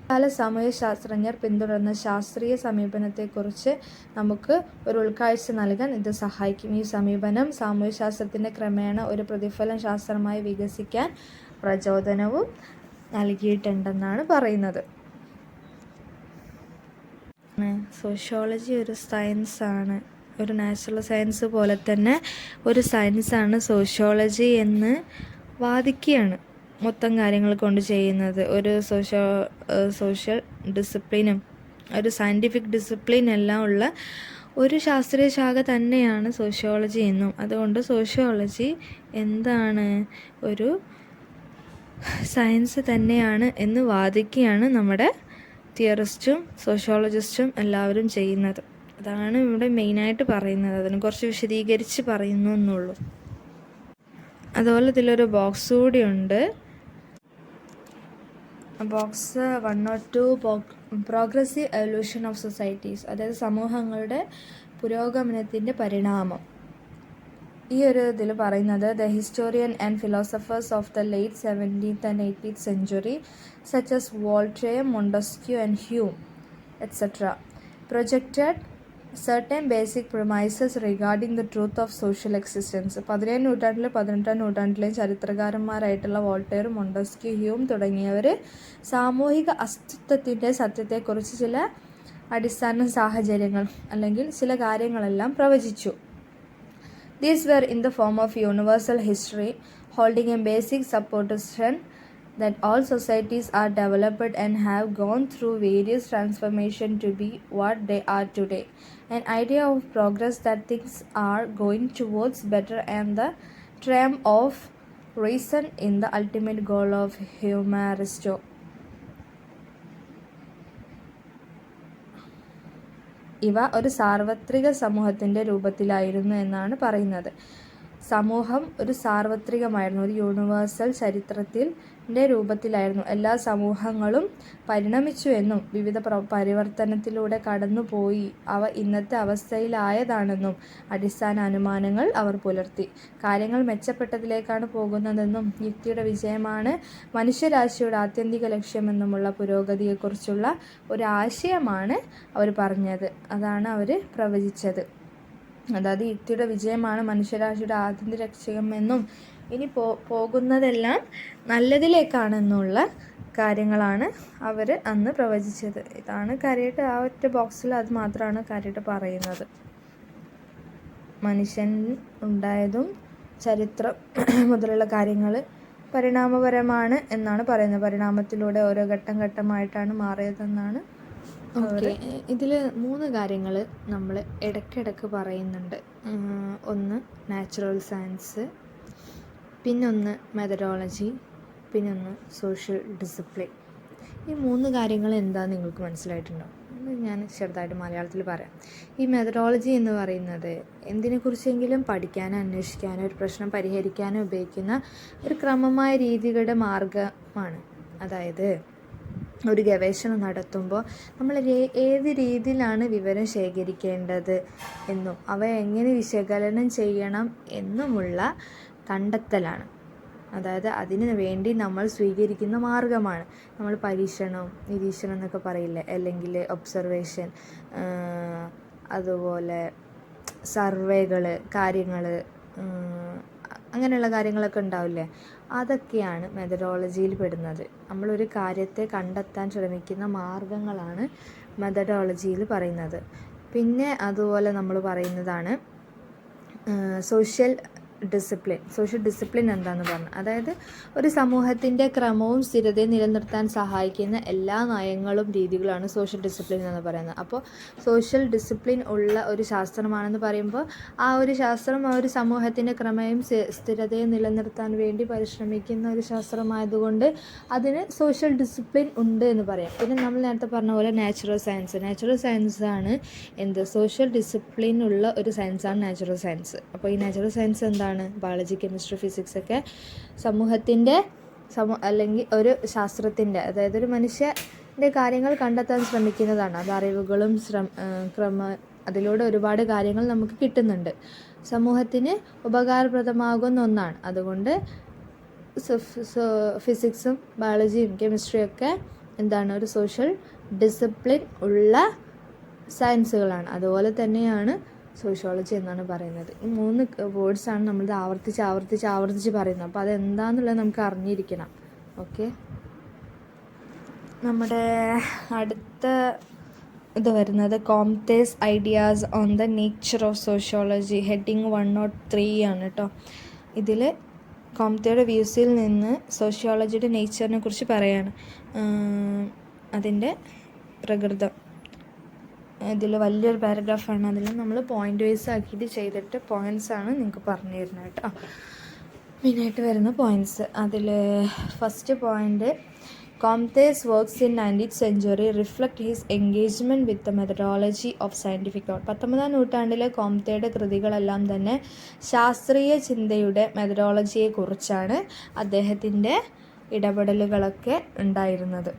കാല സാമൂഹ്യശാസ്ത്രജ്ഞർ പിന്തുടർന്ന ശാസ്ത്രീയ സമീപനത്തെക്കുറിച്ച് നമുക്ക് ഒരു ഉൾക്കാഴ്ച നൽകാൻ ഇത് സഹായിക്കും. ഈ സമീപനം സാമൂഹ്യശാസ്ത്രത്തിൻ്റെ ക്രമേണ ഒരു പ്രതിഫലന ശാസ്ത്രമായി വികസിക്കാൻ പ്രചോദനവും നൽകിയിട്ടുണ്ടെന്നാണ് പറയുന്നത്. സോഷ്യോളജി ഒരു സയൻസാണ്, ഒരു നാച്ചുറൽ സയൻസ് പോലെ തന്നെ ഒരു സയൻസാണ് സോഷ്യോളജി എന്ന് വാദിക്കുകയാണ് മൊത്തം കാര്യങ്ങൾ കൊണ്ട് ചെയ്യുന്നത്. ഒരു സോഷ്യൽ ഡിസിപ്ലിനും ഒരു സയൻറ്റിഫിക് ഡിസിപ്ലിൻ എല്ലാം ഉള്ള ഒരു ശാസ്ത്രീയ ശാഖ തന്നെയാണ് സോഷ്യോളജി എന്നും. അതുകൊണ്ട് സോഷ്യോളജി എന്താണ്, ഒരു സയൻസ് തന്നെയാണ് എന്ന് വാദിക്കുകയാണ് നമ്മുടെ തിയറിസ്റ്റും സോഷ്യോളജിസ്റ്റും എല്ലാവരും ചെയ്യുന്നത്. അതാണ് ഇവിടെ മെയിനായിട്ട് പറയുന്നത്. അതിന് കുറച്ച് വിശദീകരിച്ച് പറയുന്നു എന്നുള്ളൂ. അതുപോലെ ഇതിലൊരു ബോക്സ് കൂടിയുണ്ട്. Box 102 progressive evolution of societies, അതായത് സമൂഹങ്ങളുടെ പുരോഗമനത്തിൻ്റെ പരിണാമം. ഈ ഒരു ഇതിൽ പറയുന്നത് the historian and philosophers of the late 17th and 18th century such as Voltaire, Montesquieu and Hume etc. projected certain basic premises regarding the truth of social existence. 17ാം നൂറ്റാണ്ടിലും 18ാം നൂറ്റാണ്ടിലെയും ചരിത്രകാരന്മാരായിട്ടുള്ള Voltaire, Montesquieu, Hume തുടങ്ങിയവർ സാമൂഹിക അസ്തിത്വത്തിൻ്റെ സത്യത്തെക്കുറിച്ച് ചില അടിസ്ഥാന സാഹചര്യങ്ങൾ അല്ലെങ്കിൽ ചില കാര്യങ്ങളെല്ലാം പ്രവചിച്ചു. These were in the form of universal history, holding a basic supposition that all societies are developed and have gone through various transformations to be what they are today. An idea of progress that things are going towards better and the triumph of reason in the ultimate goal of human Aristo. ഇവ ഒരു സാർവത്രിക സമൂഹത്തിൻ്റെ രൂപത്തിലായിരുന്നു എന്നാണ് പറയുന്നത്. സമൂഹം ഒരു സാർവത്രികമായിരുന്നു, ഒരു universal ചരിത്രത്തിൻ്റെ രൂപത്തിലായിരുന്നു. എല്ലാ സമൂഹങ്ങളും പരിണമിച്ചു എന്നും വിവിധ പരിവർത്തനത്തിലൂടെ കടന്നുപോയി അവ ഇന്നത്തെ അവസ്ഥയിലായതാണെന്നും അടിസ്ഥാന അനുമാനങ്ങൾ അവർ പുലർത്തി. കാര്യങ്ങൾ മെച്ചപ്പെട്ടതിലേക്കാണ് പോകുന്നതെന്നും യുക്തിയുടെ വിജയമാണ് മനുഷ്യരാശിയുടെ ആത്യന്തിക ലക്ഷ്യമെന്നുമുള്ള പുരോഗതിയെക്കുറിച്ചുള്ള ഒരാശയമാണ് അവർ പറഞ്ഞത്. അതാണ് അവർ പ്രവചിച്ചത്. അതായത് യുക്തിയുടെ വിജയമാണ് മനുഷ്യരാശിയുടെ ആത്യന്തിക ലക്ഷ്യമെന്നും ഇനി പോകുന്നതെല്ലാം നല്ലതിലേക്കാണെന്നുള്ള കാര്യങ്ങളാണ് അവർ അന്ന് പ്രവചിച്ചത്. ഇതാണ് കാര്യമായിട്ട് ആ ഒറ്റ ബോക്സിൽ അത് മാത്രമാണ് കാര്യമായിട്ട് പറയുന്നത്. മനുഷ്യൻ ഉണ്ടായതും ചരിത്രം മുതലുള്ള കാര്യങ്ങൾ പരിണാമപരമാണ് എന്നാണ് പറയുന്നത്. പരിണാമത്തിലൂടെ ഓരോ ഘട്ടം ഘട്ടമായിട്ടാണ് മാറിയതെന്നാണ്. ഓക്കെ, ഇതിൽ 3 കാര്യങ്ങൾ നമ്മൾ ഇടയ്ക്കിടയ്ക്ക് പറയുന്നുണ്ട്. ഒന്ന് നാച്ചുറൽ സയൻസ്, പിന്നൊന്ന് മെത്തഡോളജി, പിന്നൊന്ന് സോഷ്യൽ ഡിസിപ്ലിൻ. ഈ 3 കാര്യങ്ങൾ എന്താണെന്ന് നിങ്ങൾക്ക് മനസ്സിലായിട്ടുണ്ടോ? ഞാൻ ചെറുതായിട്ട് മലയാളത്തിൽ പറയാം. ഈ മെത്തഡോളജി എന്ന് പറയുന്നത് എന്തിനെക്കുറിച്ചെങ്കിലും പഠിക്കാനോ അന്വേഷിക്കാനോ ഒരു പ്രശ്നം പരിഹരിക്കാനോ ഉപയോഗിക്കുന്ന ഒരു ക്രമമായ രീതികളുടെ മാർഗമാണ്. അതായത് ഒരു ഗവേഷണം നടത്തുമ്പോൾ നമ്മൾ ഏത് രീതിയിലാണ് വിവരം ശേഖരിക്കേണ്ടത് എന്നും അവ എങ്ങനെ വിശകലനം ചെയ്യണം എന്നുമുള്ള കണ്ടെത്തലാണ്. അതായത് അതിന് വേണ്ടി നമ്മൾ സ്വീകരിക്കുന്ന മാർഗമാണ്. നമ്മൾ പരീക്ഷണം, നിരീക്ഷണം എന്നൊക്കെ പറയില്ലേ, അല്ലെങ്കിൽ ഒബ്സർവേഷൻ, അതുപോലെ സർവേകൾ, കാര്യങ്ങൾ, അങ്ങനെയുള്ള കാര്യങ്ങളൊക്കെ ഉണ്ടാവില്ലേ, അതൊക്കെയാണ് മെത്തഡോളജിയിൽ പെടുന്നത്. നമ്മളൊരു കാര്യത്തെ കണ്ടെത്താൻ ശ്രമിക്കുന്ന മാർഗങ്ങളാണ് മെത്തഡോളജിയിൽ പറയുന്നത്. പിന്നെ അതുപോലെ നമ്മൾ പറയുന്നതാണ് സോഷ്യൽ ഡിസിപ്ലിൻ എന്താണെന്ന് പറഞ്ഞു. അതായത് ഒരു സമൂഹത്തിൻ്റെ ക്രമവും സ്ഥിരതയും നിലനിർത്താൻ സഹായിക്കുന്ന എല്ലാ നയങ്ങളും രീതികളാണ് സോഷ്യൽ ഡിസിപ്ലിൻ എന്ന് പറയുന്നത്. അപ്പോൾ സോഷ്യൽ ഡിസിപ്ലിൻ ഉള്ള ഒരു ശാസ്ത്രമാണെന്ന് പറയുമ്പോൾ ആ ഒരു ശാസ്ത്രം ആ ഒരു സമൂഹത്തിൻ്റെ ക്രമവും സ്ഥിരതയും നിലനിർത്താൻ വേണ്ടി പരിശ്രമിക്കുന്ന ഒരു ശാസ്ത്രമായതുകൊണ്ട് അതിന് സോഷ്യൽ ഡിസിപ്ലിൻ ഉണ്ട് എന്ന് പറയാം. പിന്നെ നമ്മൾ നേരത്തെ പറഞ്ഞ പോലെ നാച്ചുറൽ സയൻസാണ് സോഷ്യൽ ഡിസിപ്ലിൻ ഉള്ള ഒരു സയൻസാണ് നാച്ചുറൽ സയൻസ്. അപ്പോൾ ഈ നാച്ചുറൽ സയൻസ് എന്താണ്? ബയോളജി, കെമിസ്ട്രി, ഫിസിക്സ് ഒക്കെ സമൂഹത്തിൻ്റെ അല്ലെങ്കിൽ ഒരു ശാസ്ത്രത്തിൻ്റെ, അതായത് ഒരു മനുഷ്യൻ്റെ കാര്യങ്ങൾ കണ്ടെത്താൻ ശ്രമിക്കുന്നതാണ്. അത് അറിവുകളും അതിലൂടെ ഒരുപാട് കാര്യങ്ങൾ നമുക്ക് കിട്ടുന്നുണ്ട്. സമൂഹത്തിന് ഉപകാരപ്രദമാകുന്ന ഒന്നാണ്. അതുകൊണ്ട് ഫിസിക്സും ബയോളജിയും കെമിസ്ട്രിയും ഒക്കെ ഒരു സോഷ്യൽ ഡിസിപ്ലിൻ ഉള്ള സയൻസുകളാണ്. അതുപോലെ തന്നെയാണ് സോഷ്യോളജി എന്നാണ് പറയുന്നത്. ഈ 3 വേർഡ്സാണ് നമ്മൾ ആവർത്തിച്ച് പറയുന്നത്. അപ്പോൾ അതെന്താണെന്നുള്ളത് നമുക്ക് അറിഞ്ഞിരിക്കണം. ഓക്കെ, നമ്മുടെ അടുത്ത ഇത് വരുന്നത് Comte's ideas on the nature of sociology, heading 103 ആണ് കേട്ടോ. ഇതിൽ കോംതയുടെ വ്യൂസിൽ നിന്ന് സോഷ്യോളജിയുടെ നേച്ചറിനെ കുറിച്ച് പറയാണ്. അതിൻ്റെ പ്രകൃതം ഇതിൽ വലിയൊരു പാരഗ്രാഫാണ്. അതിൽ നമ്മൾ പോയിൻ്റ് വൈസ് ആക്കിയിട്ട് ചെയ്തിട്ട് പോയിൻറ്റ്സാണ് നിങ്ങൾക്ക് പറഞ്ഞു തരുന്നത് കേട്ടോ. മെയിനായിട്ട് വരുന്ന പോയിൻറ്റ്സ്. അതിൽ first point, Comte's works in 19th century reflect his engagement with the methodology of scientific thought. 19ാം നൂറ്റാണ്ടിലെ കോംതയുടെ കൃതികളെല്ലാം തന്നെ ശാസ്ത്രീയ ചിന്തയുടെ മെത്തഡോളജിയെക്കുറിച്ചാണ് അദ്ദേഹത്തിൻ്റെ ഇടപെടലുകളൊക്കെ ഉണ്ടായിരുന്നത്.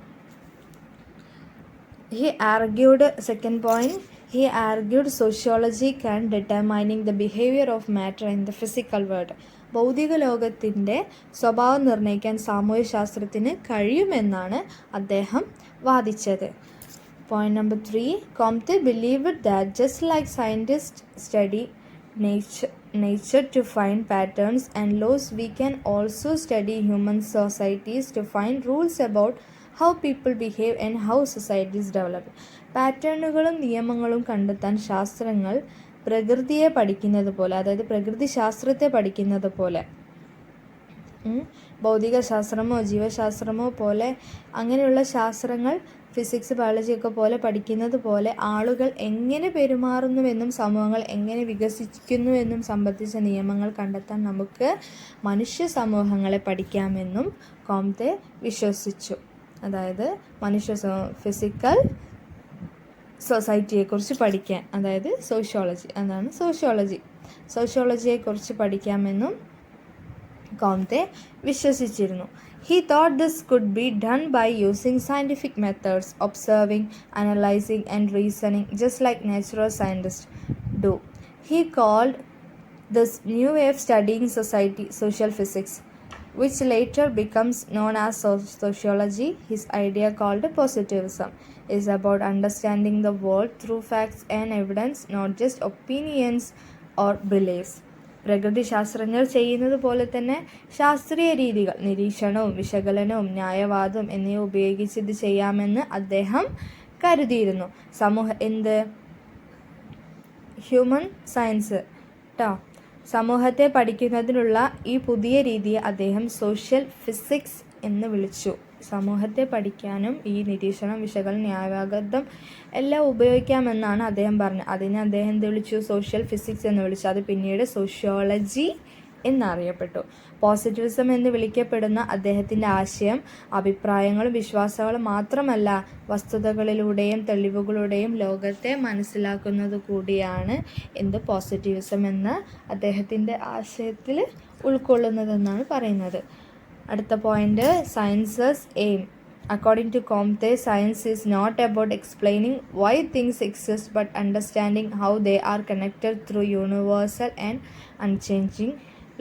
Second point, he argued sociology can determining the behavior of matter in the physical world. ഭൗതിക ലോകത്തിൻ്റെ സ്വഭാവം നിർണ്ണയിക്കാൻ സാമൂഹ്യശാസ്ത്രത്തിന് കഴിയുമെന്നാണ് അദ്ദേഹം വാദിച്ചത്. Point number 3, Comte believed that just like scientists study nature to find patterns and laws, we can also study human societies to find rules about how people behave and how societies develop. പാറ്റേണുകളും നിയമങ്ങളും കണ്ടെത്താൻ ശാസ്ത്രങ്ങൾ പ്രകൃതിയെ പഠിക്കുന്നത് പോലെ, അതായത് പ്രകൃതി ശാസ്ത്രത്തെ പഠിക്കുന്നത് പോലെ, ഭൗതിക ശാസ്ത്രമോ ജീവശാസ്ത്രമോ പോലെ അങ്ങനെയുള്ള ശാസ്ത്രങ്ങൾ ഫിസിക്സ് ബയോളജിയൊക്കെ പോലെ പഠിക്കുന്നത് പോലെ ആളുകൾ എങ്ങനെ പെരുമാറുന്നുവെന്നും സമൂഹങ്ങൾ എങ്ങനെ വികസിക്കുന്നുവെന്നും സംബന്ധിച്ച നിയമങ്ങൾ കണ്ടെത്താൻ നമുക്ക് മനുഷ്യ സമൂഹങ്ങളെ പഠിക്കാമെന്നും കോംതെ വിശ്വസിച്ചു. അതായത് ഫിസിക്കൽ സൊസൈറ്റിയെക്കുറിച്ച് പഠിക്കാൻ, അതായത് സോഷ്യോളജിയെക്കുറിച്ച് പഠിക്കാമെന്നും കോംതെ വിശ്വസിച്ചിരുന്നു. He thought this could be done by using scientific methods, observing, analyzing and reasoning, just like natural scientists do. He called this new way of studying society social physics, which later becomes known as sociology. His idea, called positivism, is about understanding the world through facts and evidence, not just opinions or beliefs. പ്രകൃതി ശാസ്ത്രജ്ഞർ ചെയ്യുന്നത് പോലെ തന്നെ ശാസ്ത്രീയ രീതികൾ, നിരീക്ഷണവും വിശകലനവും ന്യായവാദവും എന്നിവ ഉപയോഗിച്ച് ഇത് ചെയ്യാമെന്ന് അദ്ദേഹം കരുതിയിരുന്നു. ഹ്യൂമൻ സയൻസ് സമൂഹത്തെ പഠിക്കുന്നതിനുള്ള ഈ പുതിയ രീതിയെ അദ്ദേഹം സോഷ്യൽ ഫിസിക്സ് എന്ന് വിളിച്ചു. സമൂഹത്തെ പഠിക്കാനും ഈ നിരീക്ഷണം, വിശകലനം, ന്യായവാദം എല്ലാം ഉപയോഗിക്കാമെന്നാണ് അദ്ദേഹം പറഞ്ഞത്. അതിനെ അദ്ദേഹം എന്ത് വിളിച്ചു? സോഷ്യൽ ഫിസിക്സ് എന്ന് വിളിച്ചു. അത് പിന്നീട് സോഷ്യോളജി എന്നറിയപ്പെട്ടു. പോസിറ്റിവിസം എന്ന് വിളിക്കപ്പെടുന്ന അദ്ദേഹത്തിൻ്റെ ആശയം അഭിപ്രായങ്ങളും വിശ്വാസങ്ങളും മാത്രമല്ല, വസ്തുതകളിലൂടെയും തെളിവുകളുടെയും ലോകത്തെ മനസ്സിലാക്കുന്നത് കൂടിയാണ് എന്ത് പോസിറ്റിവിസം എന്ന അദ്ദേഹത്തിൻ്റെ ആശയത്തിൽ ഉൾക്കൊള്ളുന്നതെന്നാണ് പറയുന്നത്. അടുത്ത point, sciences aim. According to Comte, science is not about explaining why things exist but understanding how they are connected through universal and unchanging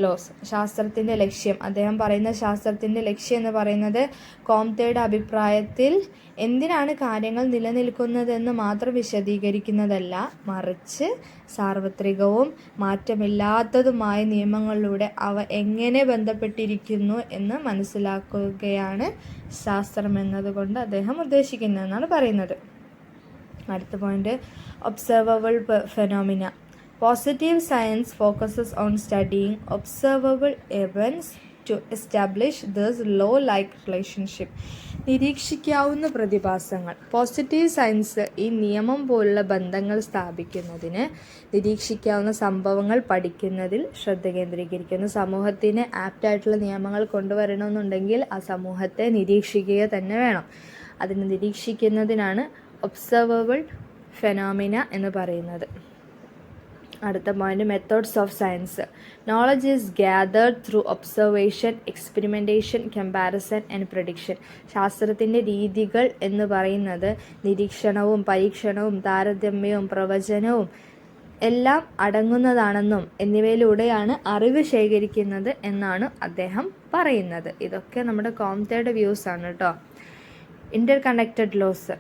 laws. ശാസ്ത്രത്തിൻ്റെ ലക്ഷ്യം, അദ്ദേഹം പറയുന്ന ശാസ്ത്രത്തിൻ്റെ ലക്ഷ്യം എന്ന് പറയുന്നത് കോംതെയുടെ അഭിപ്രായത്തിൽ എന്തിനാണ് കാര്യങ്ങൾ നിലനിൽക്കുന്നതെന്ന് മാത്രം വിശദീകരിക്കുന്നതല്ല, മറിച്ച് സാർവത്രികവും മാറ്റമില്ലാത്തതുമായ നിയമങ്ങളിലൂടെ അവ എങ്ങനെ ബന്ധപ്പെട്ടിരിക്കുന്നു എന്ന് മനസ്സിലാക്കുകയാണ് ശാസ്ത്രം എന്നതുകൊണ്ട് അദ്ദേഹം ഉദ്ദേശിക്കുന്നതെന്നാണ് പറയുന്നത്. അടുത്ത point, observable phenomena. Positive science focuses on studying observable events to establish this law-like relationship. നിരീക്ഷിക്കാവുന്ന പ്രതിഭാസങ്ങൾ. പോസിറ്റീവ് സയൻസ് ഈ നിയമം പോലുള്ള ബന്ധങ്ങൾ സ്ഥാപിക്കുന്നതിന്, നിരീക്ഷിക്കാവുന്ന സംഭവങ്ങൾ പഠിക്കുന്നതിൽ ശ്രദ്ധ കേന്ദ്രീകരിക്കുന്നു. സമൂഹത്തിന് ആപ്റ്റായിട്ടുള്ള നിയമങ്ങൾ കൊണ്ടുവരണമെന്നുണ്ടെങ്കിൽ ആ സമൂഹത്തെ നിരീക്ഷിക്കുക തന്നെ വേണം. അതിന് നിരീക്ഷിക്കുന്നതിനാണ് ഒബ്സർവബിൾ ഫെനോമിന എന്ന് പറയുന്നത്. അടുത്ത point, methods of science. Knowledge is gathered through observation, experimentation, comparison and prediction. ശാസ്ത്രത്തിൻ്റെ രീതികൾ എന്ന് പറയുന്നത് നിരീക്ഷണവും പരീക്ഷണവും താരതമ്യവും പ്രവചനവും എല്ലാം അടങ്ങുന്നതാണെന്നും എന്നിവയിലൂടെയാണ് അറിവ് ശേഖരിക്കുന്നത് എന്നാണ് അദ്ദേഹം പറയുന്നത്. ഇതൊക്കെ നമ്മുടെ കോംതെയുടെ വ്യൂസ് ആണ് കേട്ടോ. Interconnected laws.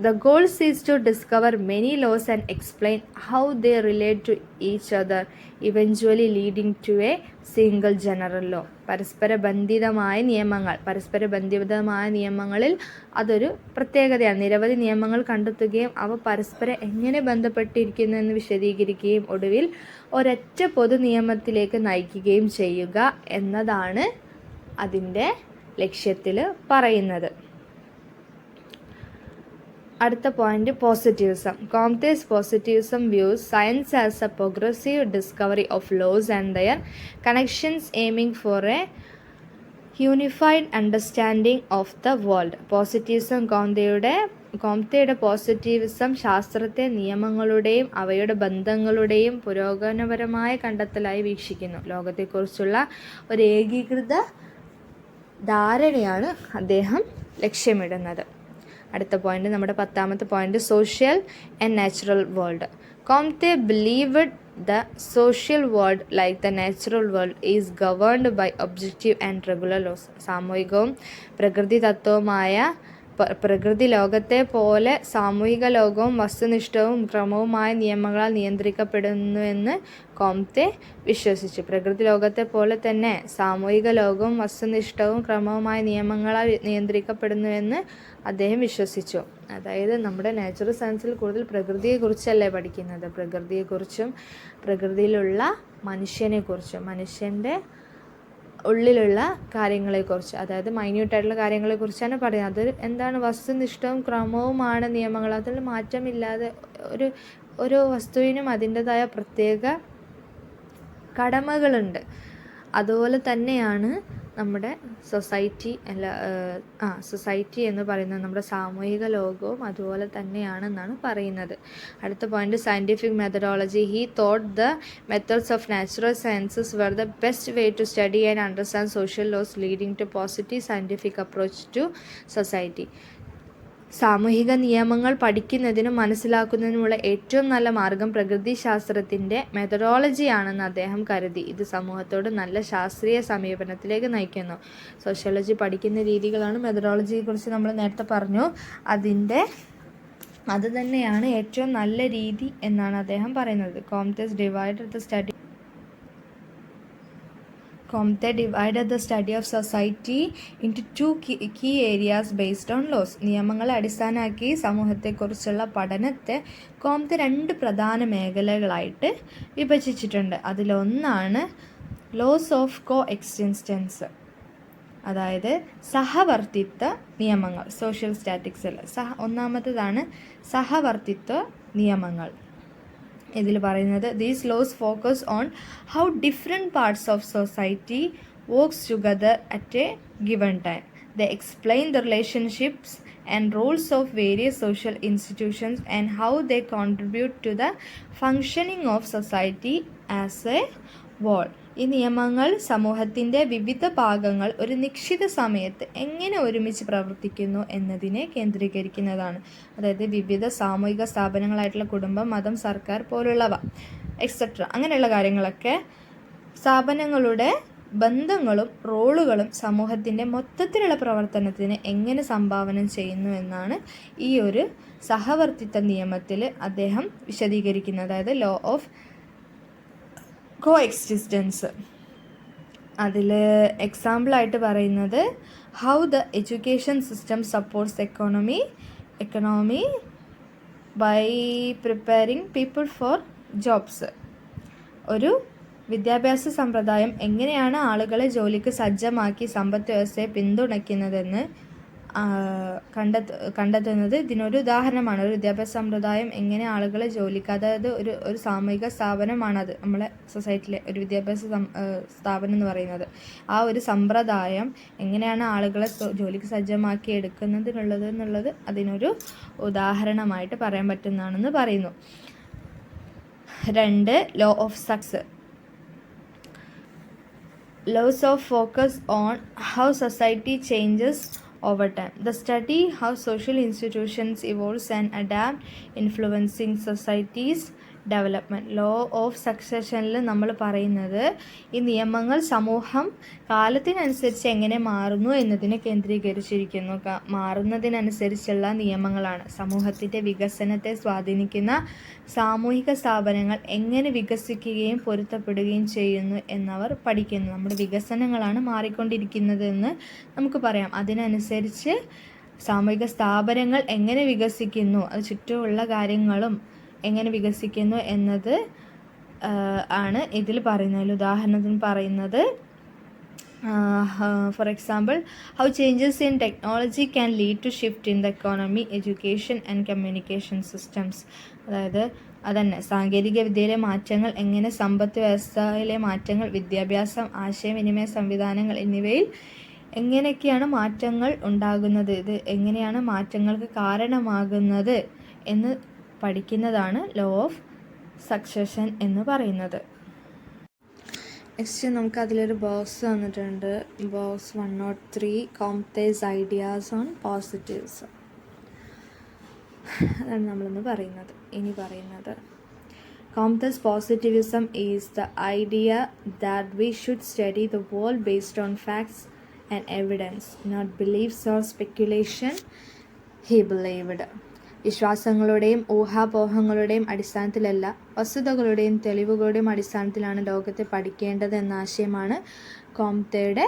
The goal is to discover many laws and explain how they relate to each other, eventually leading to a single general law. പരസ്പര ബന്ധിതമായ നിയമങ്ങളിൽ അതൊരു പ്രത്യേകതയാണ്. നിരവധി നിയമങ്ങൾ കണ്ടെത്തുകയും അവ പരസ്പരം എങ്ങനെ ബന്ധപ്പെട്ടിരിക്കുന്നു എന്ന് വിശദീകരിക്കുകയും ഒടുവിൽ ഒരൊറ്റ പൊതു നിയമത്തിലേക്ക് നയിക്കുകയും ചെയ്യുക എന്നതാണ് അതിൻ്റെ ലക്ഷ്യത്തിൽ പറയുന്നത്. അടുത്ത point, positivism. Comte's positivism views science as a progressive discovery of laws and their connections, aiming for a unified understanding of the world. Positivism, കോംതെയുടെ പോസിറ്റിവിസം ശാസ്ത്രത്തെ നിയമങ്ങളുടെയും അവയുടെ ബന്ധങ്ങളുടെയും പുരോഗമനപരമായ കണ്ടെത്തലായി വീക്ഷിക്കുന്നു. ലോകത്തെക്കുറിച്ചുള്ള ഒരു ഏകീകൃത ധാരണയാണ് അദ്ദേഹം ലക്ഷ്യമിടുന്നത്. അടുത്ത പോയിന്റ്, നമ്മുടെ 10ാമത്തെ point, social and natural world. Comte believed the social world like the natural world is governed by objective and regular laws. സാമൂഹികവും പ്രകൃതിദത്തവുമായ പ്രകൃതി ലോകത്തെ പോലെ സാമൂഹിക ലോകവും വസ്തുനിഷ്ഠവും ക്രമവുമായ നിയമങ്ങളാൽ നിയന്ത്രിക്കപ്പെടുന്നുവെന്ന് കോംതെ വിശ്വസിച്ചു. പ്രകൃതി ലോകത്തെ പോലെ തന്നെ സാമൂഹിക ലോകവും വസ്തുനിഷ്ഠവും ക്രമവുമായ നിയമങ്ങളാൽ നിയന്ത്രിക്കപ്പെടുന്നുവെന്ന് അദ്ദേഹം വിശ്വസിച്ചു. അതായത് നമ്മുടെ നാച്ചുറൽ സയൻസിൽ കൂടുതൽ പ്രകൃതിയെക്കുറിച്ചല്ലേ പഠിക്കുന്നത്, പ്രകൃതിയെക്കുറിച്ചും പ്രകൃതിയിലുള്ള മനുഷ്യനെക്കുറിച്ചും മനുഷ്യൻ്റെ ഉള്ളിലുള്ള കാര്യങ്ങളെക്കുറിച്ച്, അതായത് മൈന്യൂട്ടായിട്ടുള്ള കാര്യങ്ങളെക്കുറിച്ചാണ് പറയുന്നത്. അത് എന്താണ്? വസ്തുനിഷ്ഠവും ക്രമവുമാണ് നിയമങ്ങൾ. അതിൽ മാറ്റമില്ലാതെ ഒരു വസ്തുവിനും അതിൻ്റെതായ പ്രത്യേക കടമകളുണ്ട്. അതുപോലെ തന്നെയാണ് നമ്മുടെ സൊസൈറ്റി എന്ന് പറയുന്നത്, നമ്മുടെ സാമൂഹിക ലോകവും അതുപോലെ തന്നെയാണെന്നാണ് പറയുന്നത്. അടുത്ത point, scientific methodology. He thought the methods of natural sciences were the best way to study and understand social laws, leading to positive scientific approach to society. സാമൂഹിക നിയമങ്ങൾ പഠിക്കുന്നതിനും മനസ്സിലാക്കുന്നതിനുമുള്ള ഏറ്റവും നല്ല മാർഗം പ്രകൃതിശാസ്ത്രത്തിൻ്റെ മെത്തഡോളജിയാണെന്ന് അദ്ദേഹം കരുതി. ഇത് സമൂഹത്തോട് നല്ല ശാസ്ത്രീയ സമീപനത്തിലേക്ക് നയിക്കുന്നു. സോഷ്യോളജി പഠിക്കുന്ന രീതികളാണ് മെത്തഡോളജിയെക്കുറിച്ച് നമ്മൾ നേരത്തെ പറഞ്ഞു. അത് തന്നെയാണ് ഏറ്റവും നല്ല രീതി എന്നാണ് അദ്ദേഹം പറയുന്നത്. കോംതെ's divided the study Comte divided the study of society into two key areas based on laws. നിയമങ്ങളെ അടിസ്ഥാനമാക്കി സമൂഹത്തെക്കുറിച്ചുള്ള പഠനത്തെ കോംതെ 2 പ്രധാന മേഖലകളായിട്ട് വിഭജിച്ചിട്ടുണ്ട്. അതിലൊന്നാണ് ലോസ് ഓഫ് കോ എക്സിസ്റ്റൻസ്, അതായത് സഹവർത്തിത്വ നിയമങ്ങൾ. സോഷ്യൽ സ്റ്റാറ്റിക്സിൽ ഒന്നാമത്തേതാണ് സഹവർത്തിത്വ നിയമങ്ങൾ. ഇതിൽ പറയുന്നത് these laws focus on how different parts of society works together at a given time. They explain the relationships and roles of various social institutions and how they contribute to the functioning of society as a whole. ഈ നിയമങ്ങൾ സമൂഹത്തിൻ്റെ വിവിധ ഭാഗങ്ങൾ ഒരു നിശ്ചിത സമയത്ത് എങ്ങനെ ഒരുമിച്ച് പ്രവർത്തിക്കുന്നു എന്നതിനെ കേന്ദ്രീകരിക്കുന്നതാണ്. അതായത് വിവിധ സാമൂഹിക സ്ഥാപനങ്ങളായിട്ടുള്ള കുടുംബം, മതം, സർക്കാർ പോലുള്ളവ എക്സെട്ര അങ്ങനെയുള്ള കാര്യങ്ങളൊക്കെ സ്ഥാപനങ്ങളുടെ ബന്ധങ്ങളും റോളുകളും സമൂഹത്തിൻ്റെ മൊത്തത്തിലുള്ള പ്രവർത്തനത്തിന് എങ്ങനെ സംഭാവന ചെയ്യുന്നു എന്നാണ് ഈ ഒരു സഹവർത്തിത്വ നിയമത്തിൽ അദ്ദേഹം വിശദീകരിക്കുന്നത്. അതായത് ലോ ഓഫ് കോ എക്സിസ്റ്റൻസ്. അതിൽ എക്സാമ്പിളായിട്ട് പറയുന്നത് how the education system supports economy by preparing people for jobs. ഒരു വിദ്യാഭ്യാസ സമ്പ്രദായം എങ്ങനെയാണ് ആളുകളെ ജോലിക്ക് സജ്ജമാക്കി സമ്പദ് വ്യവസ്ഥയെ പിന്തുണയ്ക്കുന്നതെന്ന് കണ്ടെത്തുന്നത് ഇതിനൊരു ഉദാഹരണമാണ്. ഒരു വിദ്യാഭ്യാസ സമ്പ്രദായം എങ്ങനെ ആളുകളെ ജോലിക്ക്, അതായത് ഒരു സാമൂഹിക സ്ഥാപനമാണത്, നമ്മളെ സൊസൈറ്റിയിലെ ഒരു വിദ്യാഭ്യാസ സ്ഥാപനം എന്ന് പറയുന്നത്. ആ ഒരു സമ്പ്രദായം എങ്ങനെയാണ് ആളുകളെ ജോലിക്ക് സജ്ജമാക്കി എന്നുള്ളത് അതിനൊരു ഉദാഹരണമായിട്ട് പറയാൻ പറ്റുന്നതാണെന്ന് പറയുന്നു. 2. Law of success. Laws of focus on how society changes over time. The study how social institutions evolve and adapt, influencing society's development. Law of സക്സഷനിൽ നമ്മൾ പറയുന്നത് ഈ നിയമങ്ങൾ സമൂഹം കാലത്തിനനുസരിച്ച് എങ്ങനെ മാറുന്നു എന്നതിനെ കേന്ദ്രീകരിച്ചിരിക്കുന്നു. മാറുന്നതിനനുസരിച്ചുള്ള നിയമങ്ങളാണ്. സമൂഹത്തിൻ്റെ വികസനത്തെ സ്വാധീനിക്കുന്ന സാമൂഹിക സ്ഥാപനങ്ങൾ എങ്ങനെ വികസിക്കുകയും പൊരുത്തപ്പെടുകയും ചെയ്യുന്നു എന്നവർ പഠിക്കുന്നു. നമ്മുടെ വികസനങ്ങളാണ് മാറിക്കൊണ്ടിരിക്കുന്നതെന്ന് നമുക്ക് പറയാം. അതിനനുസരിച്ച് സാമൂഹിക സ്ഥാപനങ്ങൾ എങ്ങനെ വികസിക്കുന്നു, അത് ചുറ്റുമുള്ള കാര്യങ്ങളും എങ്ങനെ വികസിക്കുന്നു എന്നത് ആണ് ഇതിൽ പറയുന്നത്. ഉദാഹരണത്തിന് പറയുന്നത് for example how changes in technology can lead to shift in the economy, education and communication systems. അതായത് അതന്നെ സാങ്കേതിക വിദ്യയിലെ മാറ്റങ്ങൾ എങ്ങനെ സമ്പദ് വ്യവസ്ഥയിലെ മാറ്റങ്ങൾ, വിദ്യാഭ്യാസം, ആശയവിനിമയ സംവിധാനങ്ങൾ എന്നിവയിൽ എങ്ങനെയൊക്കെയാണ് മാറ്റങ്ങൾ ഉണ്ടാകുന്നത്, ഇത് എങ്ങനെയാണ് മാറ്റങ്ങൾക്ക് കാരണമാകുന്നത് എന്ന് പഠിക്കുന്നതാണ് ലോ ഓഫ് സക്സഷൻ എന്ന് പറയുന്നത്. നെക്സ്റ്റ് നമുക്ക് അതിലൊരു ബോക്സ് തന്നിട്ടുണ്ട്. Box 103 Comte's ideas on positives. അതാണ് നമ്മളിന്ന് പറയുന്നത്. ഇനി പറയുന്നത് Comte's positivism is the idea that we should study the world based on facts and evidence, not beliefs or speculation. He believed. വിശ്വാസങ്ങളുടെയും ഊഹാപോഹങ്ങളുടെയും അടിസ്ഥാനത്തിലല്ല, വസ്തുതകളുടെയും തെളിവുകളുടെയും അടിസ്ഥാനത്തിലാണ് ലോകത്തെ പഠിക്കേണ്ടത് എന്ന ആശയമാണ് കോംതെയുടെ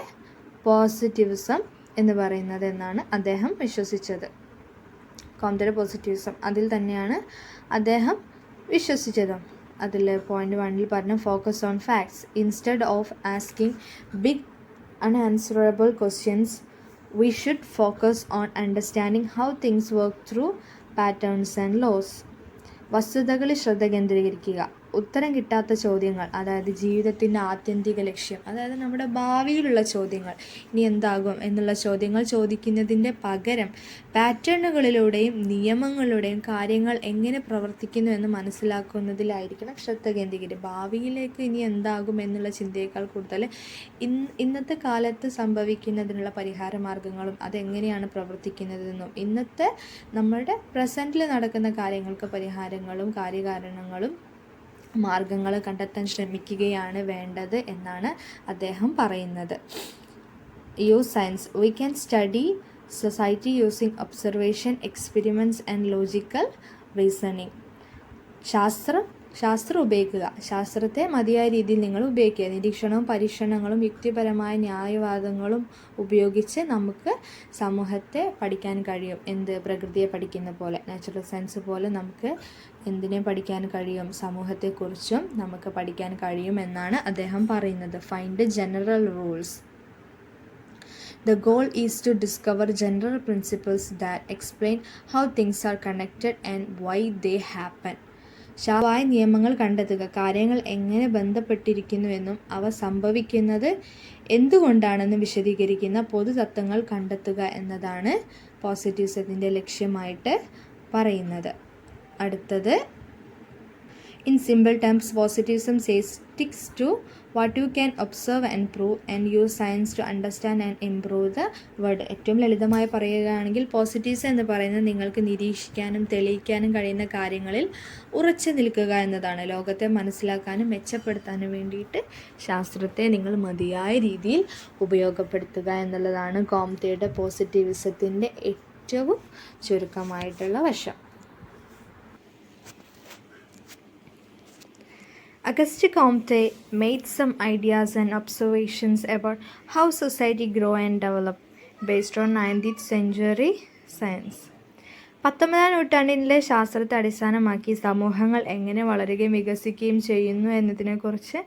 പോസിറ്റിവിസം എന്ന് പറയുന്നത് എന്നാണ് അദ്ദേഹം വിശ്വസിച്ചത്. കോംതെയുടെ പോസിറ്റിവിസം അതിൽ തന്നെയാണ് അദ്ദേഹം വിശ്വസിച്ചതും. അതിൽ പോയിന്റ് 1 പറഞ്ഞു focus on facts instead of asking big unanswerable questions we should focus on understanding how things work through patterns and laws. വസ്തുതകളിൽ ശ്രദ്ധ കേന്ദ്രീകരിക്കുക. ഉത്തരം കിട്ടാത്ത ചോദ്യങ്ങൾ, അതായത് ജീവിതത്തിൻ്റെ ആത്യന്തിക ലക്ഷ്യം, അതായത് നമ്മുടെ ഭാവിയിലുള്ള ചോദ്യങ്ങൾ, ഇനി എന്താകും എന്നുള്ള ചോദ്യങ്ങൾ ചോദിക്കുന്നതിൻ്റെ പകരം പാറ്റേണുകളിലൂടെയും നിയമങ്ങളിലൂടെയും കാര്യങ്ങൾ എങ്ങനെ പ്രവർത്തിക്കുന്നു എന്ന് മനസ്സിലാക്കുന്നതിലായിരിക്കണം ശ്രദ്ധ കേന്ദ്രീകരിക്കുക. ഭാവിയിലേക്ക് ഇനി എന്താകും എന്നുള്ള ചിന്തയേക്കാൾ കൂടുതൽ ഇന്നത്തെ കാലത്ത് സംഭവിക്കുന്നതിനുള്ള പരിഹാര മാർഗങ്ങളും അതെങ്ങനെയാണ് പ്രവർത്തിക്കുന്നതെന്നും ഇന്നത്തെ നമ്മുടെ പ്രസൻറ്റിൽ നടക്കുന്ന കാര്യങ്ങൾക്ക് പരിഹാരങ്ങളും കാര്യകാരണങ്ങളും മാർഗങ്ങൾ കണ്ടെത്താൻ ശ്രമിക്കുകയാണ് വേണ്ടത് എന്നാണ് അദ്ദേഹം പറയുന്നത്. Use science. We can study society using observation, experiments and logical reasoning. ശാസ്ത്രം ശാസ്ത്രം ഉപയോഗിക്കുക. ശാസ്ത്രത്തെ മതിയായ രീതിയിൽ നിങ്ങൾ ഉപയോഗിക്കുക. നിരീക്ഷണവും പരീക്ഷണങ്ങളും യുക്തിപരമായ ന്യായവാദങ്ങളും ഉപയോഗിച്ച് നമുക്ക് സമൂഹത്തെ പഠിക്കാൻ കഴിയും. പ്രകൃതിയെ പഠിക്കുന്ന പോലെ, നാച്ചുറൽ സയൻസ് പോലെ നമുക്ക് എന്തിനെ പഠിക്കാൻ കഴിയും? സമൂഹത്തെക്കുറിച്ചും നമുക്ക് പഠിക്കാൻ കഴിയും എന്നാണ് അദ്ദേഹം പറയുന്നത്. Find general rules. The goal is to discover general principles that explain how things are connected and why they happen. ശാസ്ത്രീയമായ നിയമങ്ങൾ കണ്ടെത്തുക. കാര്യങ്ങൾ എങ്ങനെ ബന്ധപ്പെട്ടിരിക്കുന്നുവെന്നും അവ സംഭവിക്കുന്നത് എന്തുകൊണ്ടാണെന്നും വിശദീകരിക്കുന്ന പൊതുതത്വങ്ങൾ കണ്ടെത്തുക എന്നതാണ് പോസിറ്റിവിസത്തിൻ്റെ ലക്ഷ്യമായിട്ട് പറയുന്നത്. അടുത്തത്, in simple terms, positivism says sticks to what you can observe and prove and use science to understand and improve the world. ഏറ്റവും ലളിതമായി പറയുകയാണെങ്കിൽ പോസിറ്റിവിസം എന്ന് പറയുന്നത് നിങ്ങൾക്ക് നിരീക്ഷിക്കാനും തെളിയിക്കാനും കഴിയുന്ന കാര്യങ്ങളിൽ ഉറച്ചു നിൽക്കുക എന്നതാണ്. ലോകത്തെ മനസ്സിലാക്കാനും മെച്ചപ്പെടുത്താനും വേണ്ടിയിട്ട് ശാസ്ത്രത്തെ നിങ്ങൾ മതിയായ രീതിയിൽ ഉപയോഗപ്പെടുത്തുക എന്നുള്ളതാണ് കോംതെയുടെ പോസിറ്റിവിസത്തിൻ്റെ ഏറ്റവും ചുരുക്കമായിട്ടുള്ള വശം. Auguste Comte made some ideas and observations about how society grow and develop based on 19th century science. 19ാം നൂറ്റാണ്ടിലെ ശാസ്ത്രത്തെ അടിസ്ഥാനമാക്കി സമൂഹങ്ങൾ എങ്ങനെ വളരുകയും വികസിക്കുകയും ചെയ്യുന്നു എന്നതിനെക്കുറിച്ച്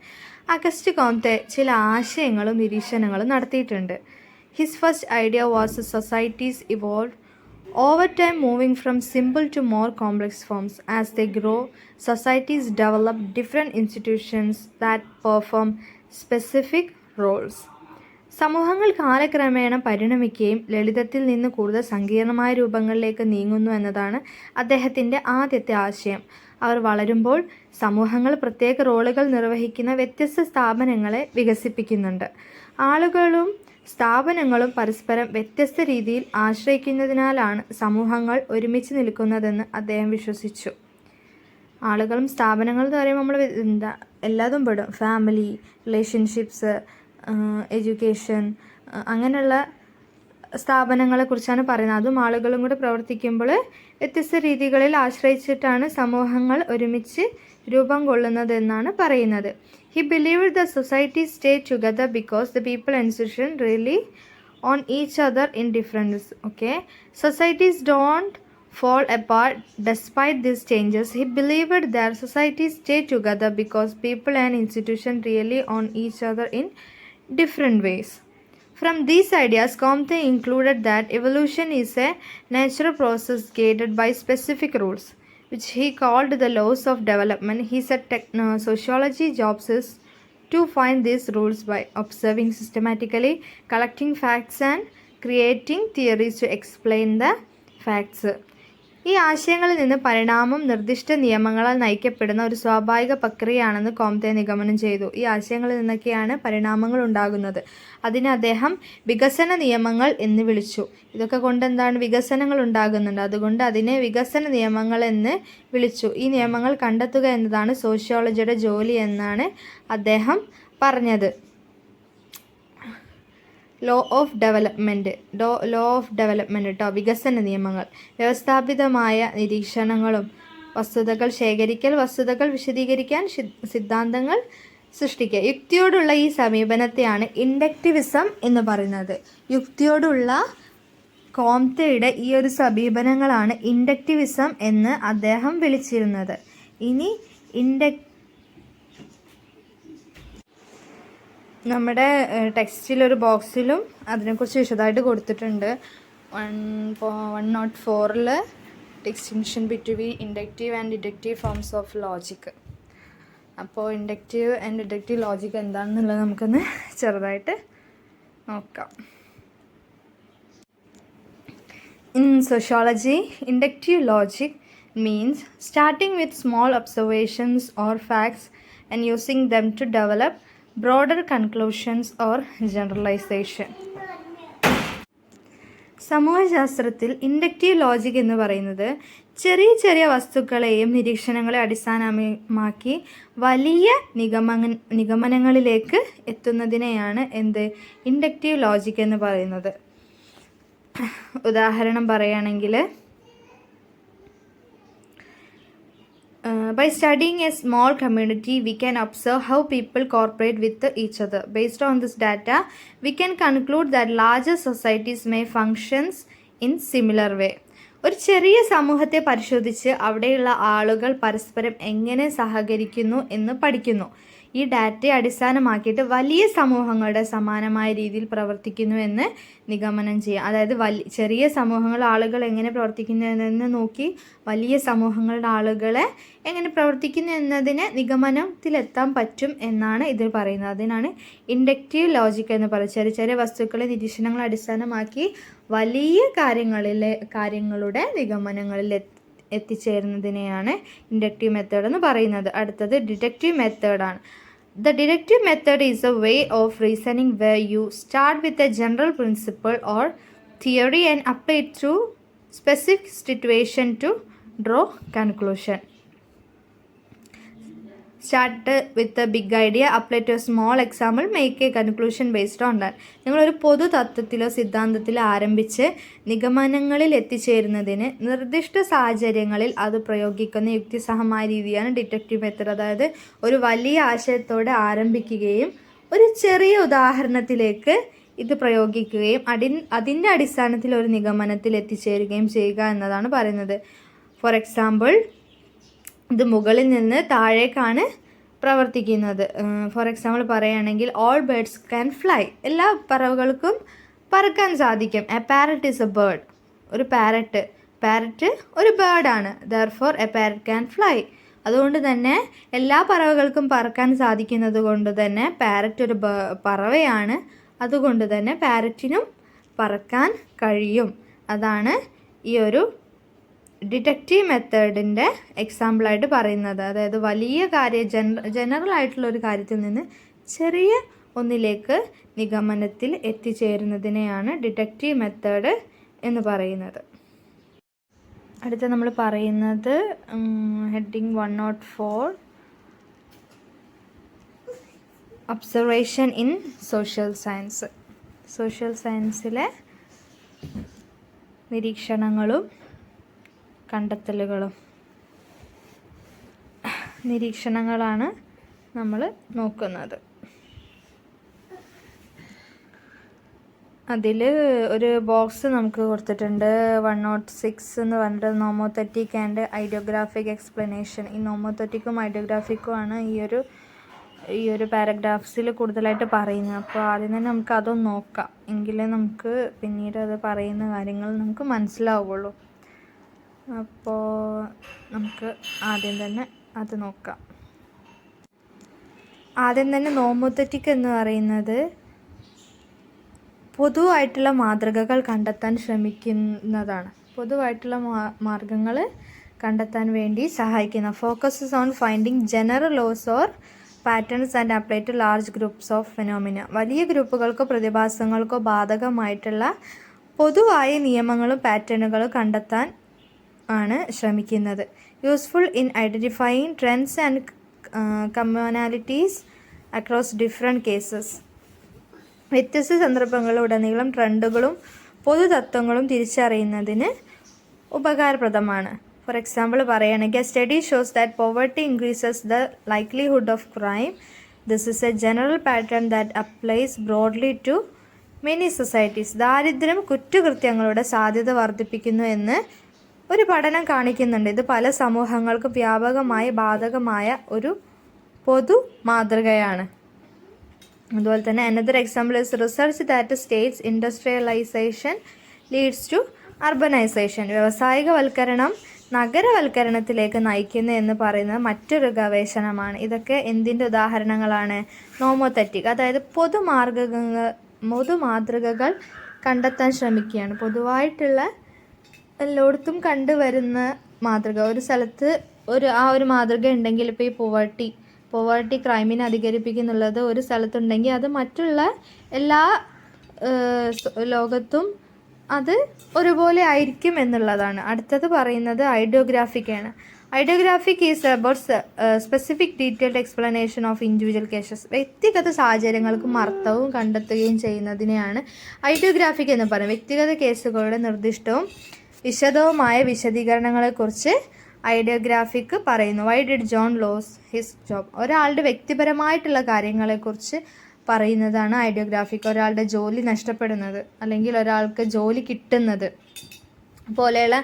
അഗസ്റ്റ് കോംതെ ചില ആശയങ്ങളും നിരീക്ഷണങ്ങളും നടത്തിയിട്ടുണ്ട്. His first idea was societies evolved over time, moving from simple to more complex forms. As they grow, societies develop different institutions that perform specific roles. സമൂഹങ്ങൾ കാലക്രമേണ പരിണമിക്കുകയും ലളിതത്തിൽ നിന്ന് കൂടുതൽ സങ്കീർണമായ രൂപങ്ങളിലേക്ക് നീങ്ങുന്നു എന്നതാണ് അദ്ദേഹത്തിൻ്റെ ആദ്യത്തെ ആശയം. അവർ വളരുമ്പോൾ സമൂഹങ്ങൾ പ്രത്യേക റോളുകൾ നിർവഹിക്കുന്ന വ്യത്യസ്ത സ്ഥാപനങ്ങളെ വികസിപ്പിക്കുന്നുണ്ട്. ആളുകളും സ്ഥാപനങ്ങളും പരസ്പരം വ്യത്യസ്ത രീതിയിൽ ആശ്രയിക്കുന്നതിനാലാണ് സമൂഹങ്ങൾ ഒരുമിച്ച് നിൽക്കുന്നതെന്ന് അദ്ദേഹം വിശ്വസിച്ചു. ആളുകളും സ്ഥാപനങ്ങളും എന്ന് പറയുമ്പോൾ നമ്മൾ എല്ലാതും പെടും. ഫാമിലി, റിലേഷൻഷിപ്സ്, എഡ്യൂക്കേഷൻ, അങ്ങനെയുള്ള സ്ഥാപനങ്ങളെക്കുറിച്ചാണ് പറയുന്നത്. അതും ആളുകളും കൂടെ പ്രവർത്തിക്കുമ്പോൾ വ്യത്യസ്ത രീതികളിൽ ആശ്രയിച്ചിട്ടാണ് സമൂഹങ്ങൾ ഒരുമിച്ച് രൂപം കൊള്ളുന്നതെന്നാണ് പറയുന്നത്. He believed the society stayed together because the people and institutions rely on each other in different ways. Okay, societies don't fall apart despite these changes. He believed that societies stay together because people and institutions rely on each other in different ways. From these ideas, Comte included that evolution is a natural process guided by specific rules, which he called the laws of development. He said sociology jobs is to find these rules by observing systematically, collecting facts and creating theories to explain the facts. ഈ ആശയങ്ങളിൽ നിന്ന് പരിണാമം നിർദ്ദിഷ്ട നിയമങ്ങളാൽ നയിക്കപ്പെടുന്ന ഒരു സ്വാഭാവിക പ്രക്രിയയാണെന്ന് Comte നിഗമനം ചെയ്തു. ഈ ആശയങ്ങളിൽ നിന്നൊക്കെയാണ് പരിണാമങ്ങൾ ഉണ്ടാകുന്നത്. അതിനെ അദ്ദേഹം വികസന നിയമങ്ങൾ എന്ന് വിളിച്ചു. ഇതൊക്കെ കൊണ്ട് എന്താണ്? വികസനങ്ങൾ ഉണ്ടാകുന്നുണ്ട്. അതുകൊണ്ട് അതിനെ വികസന നിയമങ്ങൾ എന്ന് വിളിച്ചു. ഈ നിയമങ്ങൾ കണ്ടെത്തുക എന്നതാണ് സോഷ്യോളജിയുടെ ജോലി എന്നാണ് അദ്ദേഹം പറഞ്ഞത്. ലോ ഓഫ് ഡെവലപ്മെൻറ്റ് കേട്ടോ, വികസന നിയമങ്ങൾ. വ്യവസ്ഥാപിതമായ നിരീക്ഷണങ്ങളും വസ്തുതകൾ ശേഖരിക്കൽ, വസ്തുതകൾ വിശദീകരിക്കാൻ സിദ്ധാന്തങ്ങൾ സൃഷ്ടിക്കുക. യുക്തിയോടുള്ള ഈ സമീപനത്തെയാണ് ഇൻഡക്റ്റിവിസം എന്ന് പറയുന്നത്. യുക്തിയോടുള്ള കോംതെയുടെ ഈ ഒരു സമീപനങ്ങളാണ് ഇൻഡക്റ്റിവിസം എന്ന് അദ്ദേഹം വിളിച്ചിരുന്നത്. ഇനി നമ്മുടെ ടെക്സ്റ്റിലൊരു ബോക്സിലും അതിനെക്കുറിച്ച് വിശദമായിട്ട് കൊടുത്തിട്ടുണ്ട്. 104 distinction between inductive and deductive forms of logic. അപ്പോൾ ഇൻഡക്റ്റീവ് ആൻഡ് ഡിഡക്റ്റീവ് ലോജിക് എന്താണെന്നുള്ളത് നമുക്കൊന്ന് ചെറുതായിട്ട് നോക്കാം. In sociology, inductive logic means starting with small observations or facts and using them to develop broader conclusions or generalization. സമൂഹശാസ്ത്രത്തിൽ inductive logic എന്ന് പറയുന്നത് ചെറിയ ചെറിയ വസ്തുക്കളെയും നിരീക്ഷണങ്ങളെ അടിസ്ഥാനമാക്കി വലിയ നിഗമനങ്ങളിലേക്ക് എത്തുന്നതിനെയാണ് ഇൻഡക്റ്റീവ് ലോജിക് എന്ന് പറയുന്നത്. ഉദാഹരണം പറയുകയാണെങ്കിൽ By studying a small community, we can observe how people cooperate with each other. Based on this data, we can conclude that larger societies may function in similar way. ഒരു ചെറിയ സമൂഹത്തെ പരിശോധിച്ച് അവിടെയുള്ള ആളുകൾ പരസ്പരം എങ്ങനെ സഹകരിക്കുന്നു എന്ന് പഠിക്കുന്നു. ഈ ഡാറ്റയെ അടിസ്ഥാനമാക്കിയിട്ട് വലിയ സമൂഹങ്ങളുടെ സമാനമായ രീതിയിൽ പ്രവർത്തിക്കുന്നു എന്ന് നിഗമനം ചെയ്യാം. അതായത് ചെറിയ സമൂഹങ്ങളുടെ ആളുകൾ എങ്ങനെ പ്രവർത്തിക്കുന്നു എന്ന് നോക്കി വലിയ സമൂഹങ്ങളുടെ ആളുകളെ എങ്ങനെ പ്രവർത്തിക്കുന്നു എന്നതിന് നിഗമനത്തിലെത്താൻ പറ്റും എന്നാണ് ഇതിൽ പറയുന്നത്. അതിനാണ് ഇൻഡക്റ്റീവ് ലോജിക് എന്ന് പറയുന്നത്. ചെറിയ ചെറിയ വസ്തുക്കളെ നിരീക്ഷണങ്ങൾ അടിസ്ഥാനമാക്കി വലിയ കാര്യങ്ങളുടെ നിഗമനങ്ങളിൽ എത്തിച്ചേരുന്നതിനെയാണ് ഇൻഡക്റ്റീവ് മെത്തേഡ് എന്ന് പറയുന്നത്. അടുത്തത് ഡിഡക്റ്റീവ് മെത്തേഡാണ്. The deductive method is a way of reasoning where you start with a general principle or theory and apply it to specific situation to draw conclusion. Start with a big idea, apply to a small example, make a conclusion based on that. നിങ്ങളൊരു പൊതു തത്വത്തിലോ സിദ്ധാന്തത്തിലോ ആരംഭിച്ച് നിഗമനങ്ങളിൽ എത്തിച്ചേരുന്നതിന് നിർദ്ദിഷ്ട സാഹചര്യങ്ങളിൽ അത് പ്രയോഗിക്കുന്ന യുക്തിസഹമായ രീതിയാണ് ഡിഡക്റ്റീവ് മെത്തേഡ്. അതായത് ഒരു വലിയ ആശയത്തോടെ ആരംഭിക്കുകയും ഒരു ചെറിയ ഉദാഹരണത്തിലേക്ക് ഇത് പ്രയോഗിക്കുകയും അതിൻ്റെ അടിസ്ഥാനത്തിൽ ഒരു നിഗമനത്തിൽ എത്തിച്ചേരുകയും ചെയ്യുക എന്നതാണ് പറയുന്നത്. ഫോർ എക്സാമ്പിൾ, ഇത് മുകളിൽ നിന്ന് താഴേക്കാണ് പ്രവർത്തിക്കുന്നത്. ഫോർ എക്സാമ്പിൾ പറയുകയാണെങ്കിൽ ഓൾ ബേർഡ്സ് ക്യാൻ ഫ്ലൈ. എല്ലാ പറവകൾക്കും പറക്കാൻ സാധിക്കും. A parrot is a bird. ഒരു പാരറ്റ് ഒരു ബേർഡാണ്. Therefore a parrot can fly. അതുകൊണ്ട് തന്നെ എല്ലാ പറവകൾക്കും പറക്കാൻ സാധിക്കുന്നത് കൊണ്ട് തന്നെ പാരറ്റ് ഒരു പറവയാണ്. അതുകൊണ്ട് തന്നെ പാരറ്റിനും പറക്കാൻ കഴിയും. അതാണ് ഈ ഒരു ഡിഡക്റ്റീവ് മെത്തേഡിൻ്റെ എക്സാമ്പിളായിട്ട് പറയുന്നത്. അതായത് വലിയ ജനറൽ ആയിട്ടുള്ള ഒരു കാര്യത്തിൽ നിന്ന് ചെറിയ ഒന്നിലേക്ക് നിഗമനത്തിൽ എത്തിച്ചേരുന്നതിനെയാണ് ഡിഡക്റ്റീവ് മെത്തേഡ് എന്ന് പറയുന്നത്. അടുത്ത നമ്മൾ പറയുന്നത് heading 104 observation in social science. Social സയൻസിലെ നിരീക്ഷണങ്ങളും കണ്ടെത്തലുകളും. നിരീക്ഷണങ്ങളാണ് നമ്മൾ നോക്കുന്നത്. അതിൽ ഒരു ബോക്സ് നമുക്ക് കൊടുത്തിട്ടുണ്ട്. 106 എന്ന് പറഞ്ഞിട്ട് നോമോത്തറ്റിക് ആൻഡ് ഐഡിയോഗ്രാഫിക് എക്സ്പ്ലനേഷൻ. ഈ നോമോത്തറ്റിക്കും ഐഡിയോഗ്രാഫിക്കും ആണ് ഈ ഒരു പാരഗ്രാഫ്സിൽ കൂടുതലായിട്ട് പറയുന്നത്. അപ്പോൾ ആദ്യം തന്നെ നമുക്ക് അതൊന്ന് നോക്കാം. എങ്കിലേ നമുക്ക് പിന്നീട് അത് പറയുന്ന കാര്യങ്ങൾ നമുക്ക് മനസ്സിലാവുള്ളൂ. അപ്പോൾ നമുക്ക് ആദ്യം തന്നെ അത് നോക്കാം. ആദ്യം തന്നെ നോമോത്തറ്റിക് എന്ന് പറയുന്നത് പൊതുവായിട്ടുള്ള മാതൃകകൾ കണ്ടെത്താൻ ശ്രമിക്കുന്നതാണ്. പൊതുവായിട്ടുള്ള മാർഗങ്ങൾ കണ്ടെത്താൻ വേണ്ടി സഹായിക്കുന്ന. Focuses on finding general laws or patterns and apply to large groups of phenomena. വലിയ ഗ്രൂപ്പുകൾക്കോ പ്രതിഭാസങ്ങൾക്കോ ബാധകമായിട്ടുള്ള പൊതുവായ നിയമങ്ങളും പാറ്റേണുകളും കണ്ടെത്താൻ ആണ് ശ്രമിക്കുന്നത്. Useful in identifying trends and commonalities across different cases. വ്യത്യസ്ത സന്ദർഭങ്ങളിലുടനീളം ട്രെൻഡുകളും പൊതുതത്വങ്ങളും തിരിച്ചറിയുന്നതിന് ഉപകാരപ്രദമാണ്. ഫോർ എക്സാമ്പിൾ പറയുകയാണെങ്കിൽ study shows that poverty increases the likelihood of crime. This is a general pattern that applies broadly to many societies. ദാരിദ്ര്യം കുറ്റകൃത്യങ്ങളുടെ സാധ്യത വർദ്ധിപ്പിക്കുന്നു എന്ന് ഒരു പഠനം കാണിക്കുന്നുണ്ട്. ഇത് പല സമൂഹങ്ങൾക്കും വ്യാപകമായി ബാധകമായ ഒരു പൊതു മാതൃകയാണ്. അതുപോലെ തന്നെ another example is research that states industrialisation leads to urbanisation. വ്യവസായികവൽക്കരണം നഗരവൽക്കരണത്തിലേക്ക് നയിക്കുന്നു എന്ന് പറയുന്നത് മറ്റൊരു ഗവേഷണമാണ്. ഇതൊക്കെ എന്തിൻ്റെ ഉദാഹരണങ്ങളാണ്? നോമോത്തറ്റിക്, അതായത് പൊതുമാതൃകകൾ കണ്ടെത്താൻ ശ്രമിക്കുകയാണ്. പൊതുവായിട്ടുള്ള എല്ലായിടത്തും കണ്ടുവരുന്ന മാതൃക. ഒരു സ്ഥലത്ത് ഒരു മാതൃക ഉണ്ടെങ്കിൽ ഇപ്പോൾ ഈ പോവർട്ടി ക്രൈമിനെ അധികരിപ്പിക്കുന്നുള്ളത് ഒരു സ്ഥലത്തുണ്ടെങ്കിൽ അത് മറ്റുള്ള എല്ലാ ലോകത്തും അത് ഒരുപോലെ ആയിരിക്കും എന്നുള്ളതാണ്. അടുത്തത് പറയുന്നത് ഐഡിയോഗ്രാഫിക്കാണ്. Idiographic is about specific detailed explanation of individual cases. വ്യക്തിഗത സാഹചര്യങ്ങൾക്കും അർത്ഥവും കണ്ടെത്തുകയും ചെയ്യുന്നതിനെയാണ് ഐഡിയോഗ്രാഫിക് എന്ന് പറയുന്നത്. വ്യക്തിഗത കേസുകളുടെ നിർദ്ദിഷ്ടവും വിശദവുമായ വിശദീകരണങ്ങളെക്കുറിച്ച് ഐഡിയോഗ്രാഫിക് പറയുന്നു. Why did John lose his job? ഒരാളുടെ വ്യക്തിപരമായിട്ടുള്ള കാര്യങ്ങളെക്കുറിച്ച് പറയുന്നതാണ് ഐഡിയോഗ്രാഫിക്. ഒരാളുടെ ജോലി നഷ്ടപ്പെടുന്നത് അല്ലെങ്കിൽ ഒരാൾക്ക് ജോലി കിട്ടുന്നത് പോലെയുള്ള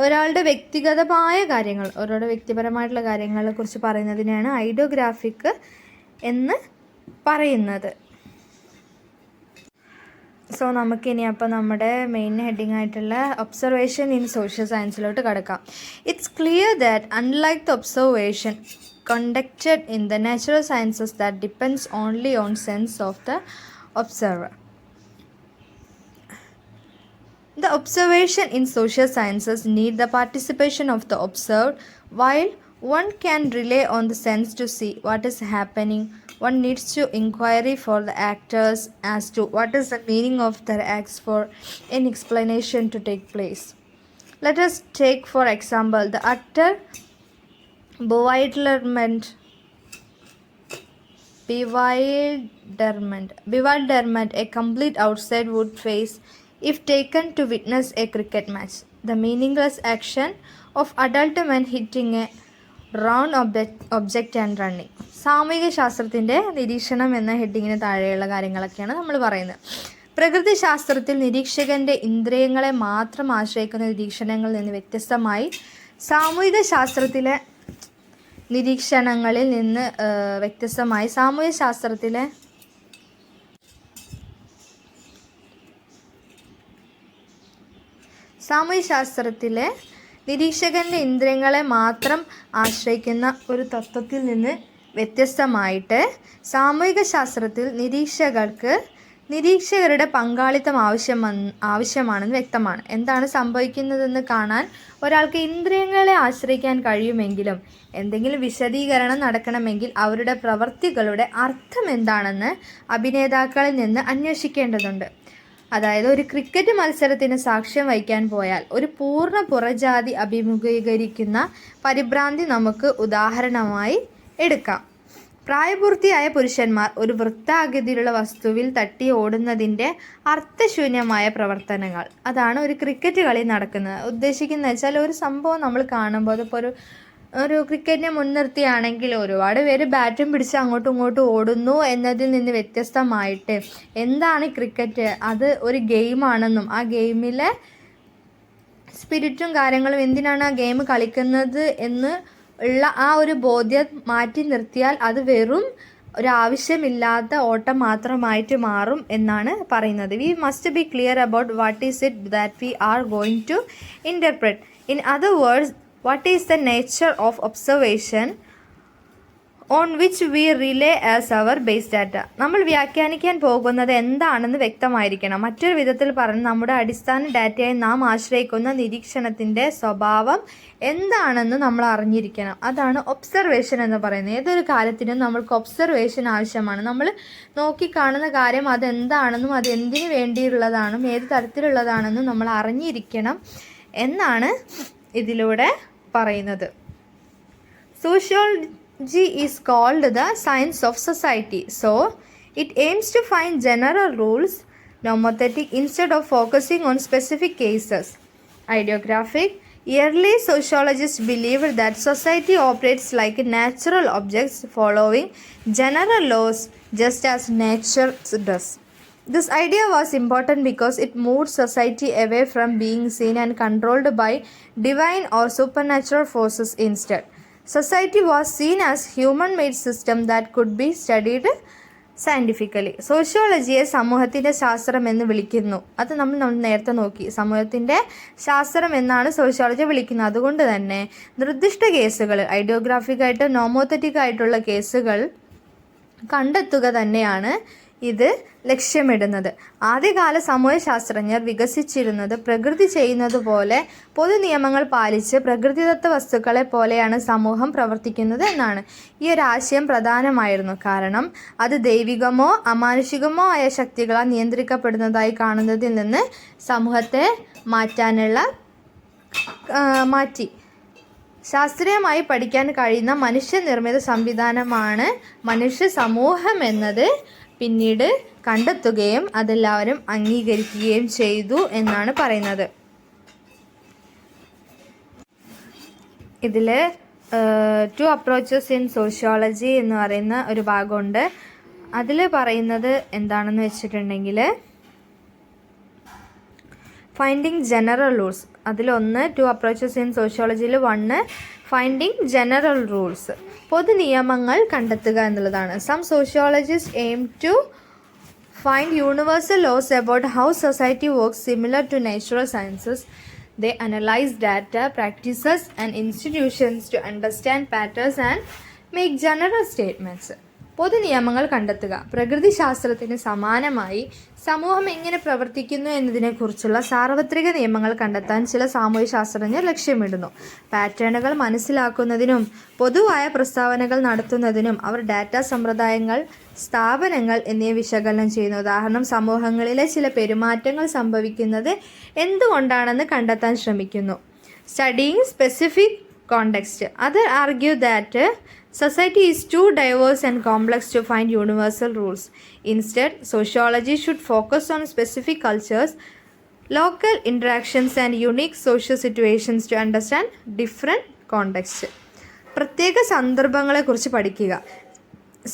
ഒരാളുടെ വ്യക്തിഗതമായ കാര്യങ്ങൾ, ഒരാളുടെ വ്യക്തിപരമായിട്ടുള്ള കാര്യങ്ങളെക്കുറിച്ച് പറയുന്നതിനെയാണ് ഐഡിയോഗ്രാഫിക് എന്ന് പറയുന്നത്. സോ നമുക്കിനി അപ്പോൾ നമ്മുടെ മെയിൻ ഹെഡിങ് ആയിട്ടുള്ള ഒബ്സർവേഷൻ ഇൻ സോഷ്യൽ സയൻസിലോട്ട് കടക്കാം. It's clear that unlike the observation conducted in the natural sciences that depends only on sense of the observer, the observation in social sciences need the participation of the observed. While one can rely on the sense to see what is happening, one needs to inquiry for the actors as to what is the meaning of their acts for an explanation to take place. Let us take for example the utter bewilderment, a complete outside would face if taken to witness a cricket match. The meaningless action of adult men hitting a round object and running. സാമൂഹിക ശാസ്ത്രത്തിൻ്റെ നിരീക്ഷണം എന്ന ഹെഡിങ്ങിന് താഴെയുള്ള കാര്യങ്ങളൊക്കെയാണ് നമ്മൾ പറയുന്നത്. പ്രകൃതി ശാസ്ത്രത്തിൽ നിരീക്ഷകൻ്റെ ഇന്ദ്രിയങ്ങളെ മാത്രം ആശ്രയിക്കുന്ന നിരീക്ഷണങ്ങളിൽ നിന്ന് വ്യത്യസ്തമായി സാമൂഹിക ശാസ്ത്രത്തിലെ നിരീക്ഷണങ്ങളിൽ നിന്ന് വ്യത്യസ്തമായി സാമൂഹ്യ ശാസ്ത്രത്തിലെ നിരീക്ഷകൻ്റെ ഇന്ദ്രിയങ്ങളെ മാത്രം ആശ്രയിക്കുന്ന ഒരു തത്വത്തിൽ നിന്ന് വ്യത്യസ്തമായിട്ട് സാമൂഹിക ശാസ്ത്രത്തിൽ നിരീക്ഷകരുടെ പങ്കാളിത്തം ആവശ്യമാണെന്ന് വ്യക്തമാണ്. എന്താണ് സംഭവിക്കുന്നതെന്ന് കാണാൻ ഒരാൾക്ക് ഇന്ദ്രിയങ്ങളെ ആശ്രയിക്കാൻ കഴിയുമെങ്കിലും എന്തെങ്കിലും വിശദീകരണം നടക്കണമെങ്കിൽ അവരുടെ പ്രവൃത്തികളുടെ അർത്ഥം എന്താണെന്ന് അഭിനേതാക്കളിൽ നിന്ന് അന്വേഷിക്കേണ്ടതുണ്ട്. അതായത് ഒരു ക്രിക്കറ്റ് മത്സരത്തിന് സാക്ഷ്യം വഹിക്കാൻ പോയാൽ ഒരു പൂർണ്ണ പുറജാതി അഭിമുഖീകരിക്കുന്ന പരിഭ്രാന്തി നമുക്ക് ഉദാഹരണമായി എടുക്കാം. പ്രായപൂർത്തിയായ പുരുഷന്മാർ ഒരു വൃത്താകൃതിയിലുള്ള വസ്തുവിൽ തട്ടി ഓടുന്നതിൻ്റെ അർത്ഥശൂന്യമായ പ്രവർത്തനങ്ങൾ, അതാണ് ഒരു ക്രിക്കറ്റ് കളി നടക്കുന്നത്. ഉദ്ദേശിക്കുന്നത് വെച്ചാൽ ഒരു സംഭവം നമ്മൾ കാണുമ്പോൾ അതിപ്പോൾ ഒരു ക്രിക്കറ്റിനെ മുൻനിർത്തിയാണെങ്കിൽ ഒരുപാട് പേര് ബാറ്റും പിടിച്ച് അങ്ങോട്ടും ഇങ്ങോട്ടും ഓടുന്നു എന്നതിൽ നിന്ന് വ്യത്യസ്തമായിട്ട് എന്താണ് ക്രിക്കറ്റ്, അത് ഒരു ഗെയിമാണെന്നും ആ ഗെയിമിലെ സ്പിരിറ്റും കാര്യങ്ങളും എന്തിനാണ് ആ ഗെയിം കളിക്കുന്നത് എന്ന് ഉള്ള ആ ഒരു ബോധ്യം മാറ്റി നിർത്തിയാൽ അത് വെറും ഒരു ആവശ്യമില്ലാത്ത ഓട്ടം മാത്രമായിട്ട് മാറും എന്നാണ് പറയുന്നത്. We must be clear about what is it that we are going to interpret. In other words, what is the nature of observation on which we rely as our base data. നമ്മൾ വ്യാഖ്യാനിക്കാൻ പോകുന്നത് എന്താണെന്ന് വ്യക്തമായിരിക്കണം. മറ്റൊരു വിധത്തിൽ പറഞ്ഞ് നമ്മുടെ അടിസ്ഥാന ഡാറ്റയായി നാം ആശ്രയിക്കുന്ന നിരീക്ഷണത്തിൻ്റെ സ്വഭാവം എന്താണെന്ന് നമ്മൾ അറിഞ്ഞിരിക്കണം. അതാണ് ഒബ്സർവേഷൻ എന്ന് പറയുന്നത്. ഏതൊരു കാര്യത്തിനും നമ്മൾക്ക് ഒബ്സർവേഷൻ ആവശ്യമാണ്. നമ്മൾ നോക്കിക്കാണുന്ന കാര്യം അതെന്താണെന്നും അത് എന്തിനു വേണ്ടിയുള്ളതാണെന്നും ഏത് തരത്തിലുള്ളതാണെന്നും നമ്മൾ അറിഞ്ഞിരിക്കണം എന്നാണ് ഇതിലൂടെ പറയുന്നത്. Sociology is called the science of society. So, it aims to find general rules, normative, instead of focusing on specific cases. Idiographic. Early sociologists believed that society operates like natural objects following general laws just as nature does. This idea was important because it moved society away from being seen and controlled by divine or supernatural forces instead. Society was seen as human-made system that could be studied scientifically. സോഷ്യോളജിയെ സമൂഹത്തിൻ്റെ ശാസ്ത്രം എന്ന് വിളിക്കുന്നു. അത് നമ്മൾ നേരത്തെ നോക്കി. സമൂഹത്തിൻ്റെ ശാസ്ത്രം എന്നാണ് സോഷ്യോളജി വിളിക്കുന്നത്. അതുകൊണ്ട് തന്നെ നിർദ്ദിഷ്ട കേസുകൾ, ഐഡിയോഗ്രാഫിക്കായിട്ട് നോമോത്തറ്റിക് ആയിട്ടുള്ള കേസുകൾ കണ്ടെത്തുക തന്നെയാണ് ഇത് ലക്ഷ്യമിടുന്നത്. ആദ്യകാല സമൂഹശാസ്ത്രജ്ഞർ വികസിച്ചിരുന്നത് പ്രകൃതി ചെയ്യുന്നത് പോലെ പൊതു നിയമങ്ങൾ പാലിച്ച് പ്രകൃതിദത്ത വസ്തുക്കളെ പോലെയാണ് സമൂഹം പ്രവർത്തിക്കുന്നത് എന്നാണ്. ഈ ഒരു ആശയം പ്രധാനമായിരുന്നു. കാരണം അത് ദൈവികമോ അമാനുഷികമോ ആയ ശക്തികളാൽ നിയന്ത്രിക്കപ്പെടുന്നതായി കാണുന്നതിൽ നിന്ന് സമൂഹത്തെ മാറ്റി ശാസ്ത്രീയമായി പഠിക്കാൻ കഴിയുന്ന മനുഷ്യനിർമ്മിത സംവിധാനമാണ് മനുഷ്യ സമൂഹം എന്നത് പിന്നീട് കണ്ടെത്തുകയും അതെല്ലാവരും അംഗീകരിക്കുകയും ചെയ്തു എന്നാണ് പറയുന്നത്. ഇതിൽ 2 അപ്രോച്ചസ് ഇൻ സോഷ്യോളജി എന്ന് പറയുന്ന ഒരു ഭാഗമുണ്ട്. അതിൽ പറയുന്നത് എന്താണെന്ന് വെച്ചിട്ടുണ്ടെങ്കിൽ ഫൈൻഡിങ് ജനറൽ റൂൾസ്. അതിലൊന്ന് 2 അപ്രോച്ചസ് ഇൻ സോഷ്യോളജിയിൽ 1 ഫൈൻഡിങ് ജനറൽ റൂൾസ്, പൊതു നിയമങ്ങൾ കണ്ടെത്തുക എന്നുള്ളതാണ്. Some sociologist aim to find universal laws about how society works similar to natural sciences. They analyze data, practices, and institutions to understand patterns and make general statements. പൊതു നിയമങ്ങൾ കണ്ടെത്തുക. പ്രകൃതി ശാസ്ത്രത്തിന് സമാനമായി സമൂഹം എങ്ങനെ പ്രവർത്തിക്കുന്നു എന്നതിനെക്കുറിച്ചുള്ള സാർവത്രിക നിയമങ്ങൾ കണ്ടെത്താൻ ചില സാമൂഹ്യ ശാസ്ത്രജ്ഞർ ലക്ഷ്യമിടുന്നു. പാറ്റേണുകൾ മനസ്സിലാക്കുന്നതിനും പൊതുവായ പ്രസ്താവനകൾ നടത്തുന്നതിനും അവർ ഡാറ്റാ സമ്പ്രദായങ്ങൾ, സ്ഥാപനങ്ങൾ എന്നിവ വിശകലനം ചെയ്യുന്നു. ഉദാഹരണം, സമൂഹങ്ങളിലെ ചില പെരുമാറ്റങ്ങൾ സംഭവിക്കുന്നത് എന്തുകൊണ്ടാണെന്ന് കണ്ടെത്താൻ ശ്രമിക്കുന്നു. Studying specific context. Others argue that society is too diverse and complex to find universal rules. Instead, sociology should focus on specific cultures, local interactions, and unique social situations to understand different contexts. പ്രത്യേക സന്ദർഭങ്ങളെക്കുറിച്ച് പഠിക്കുക.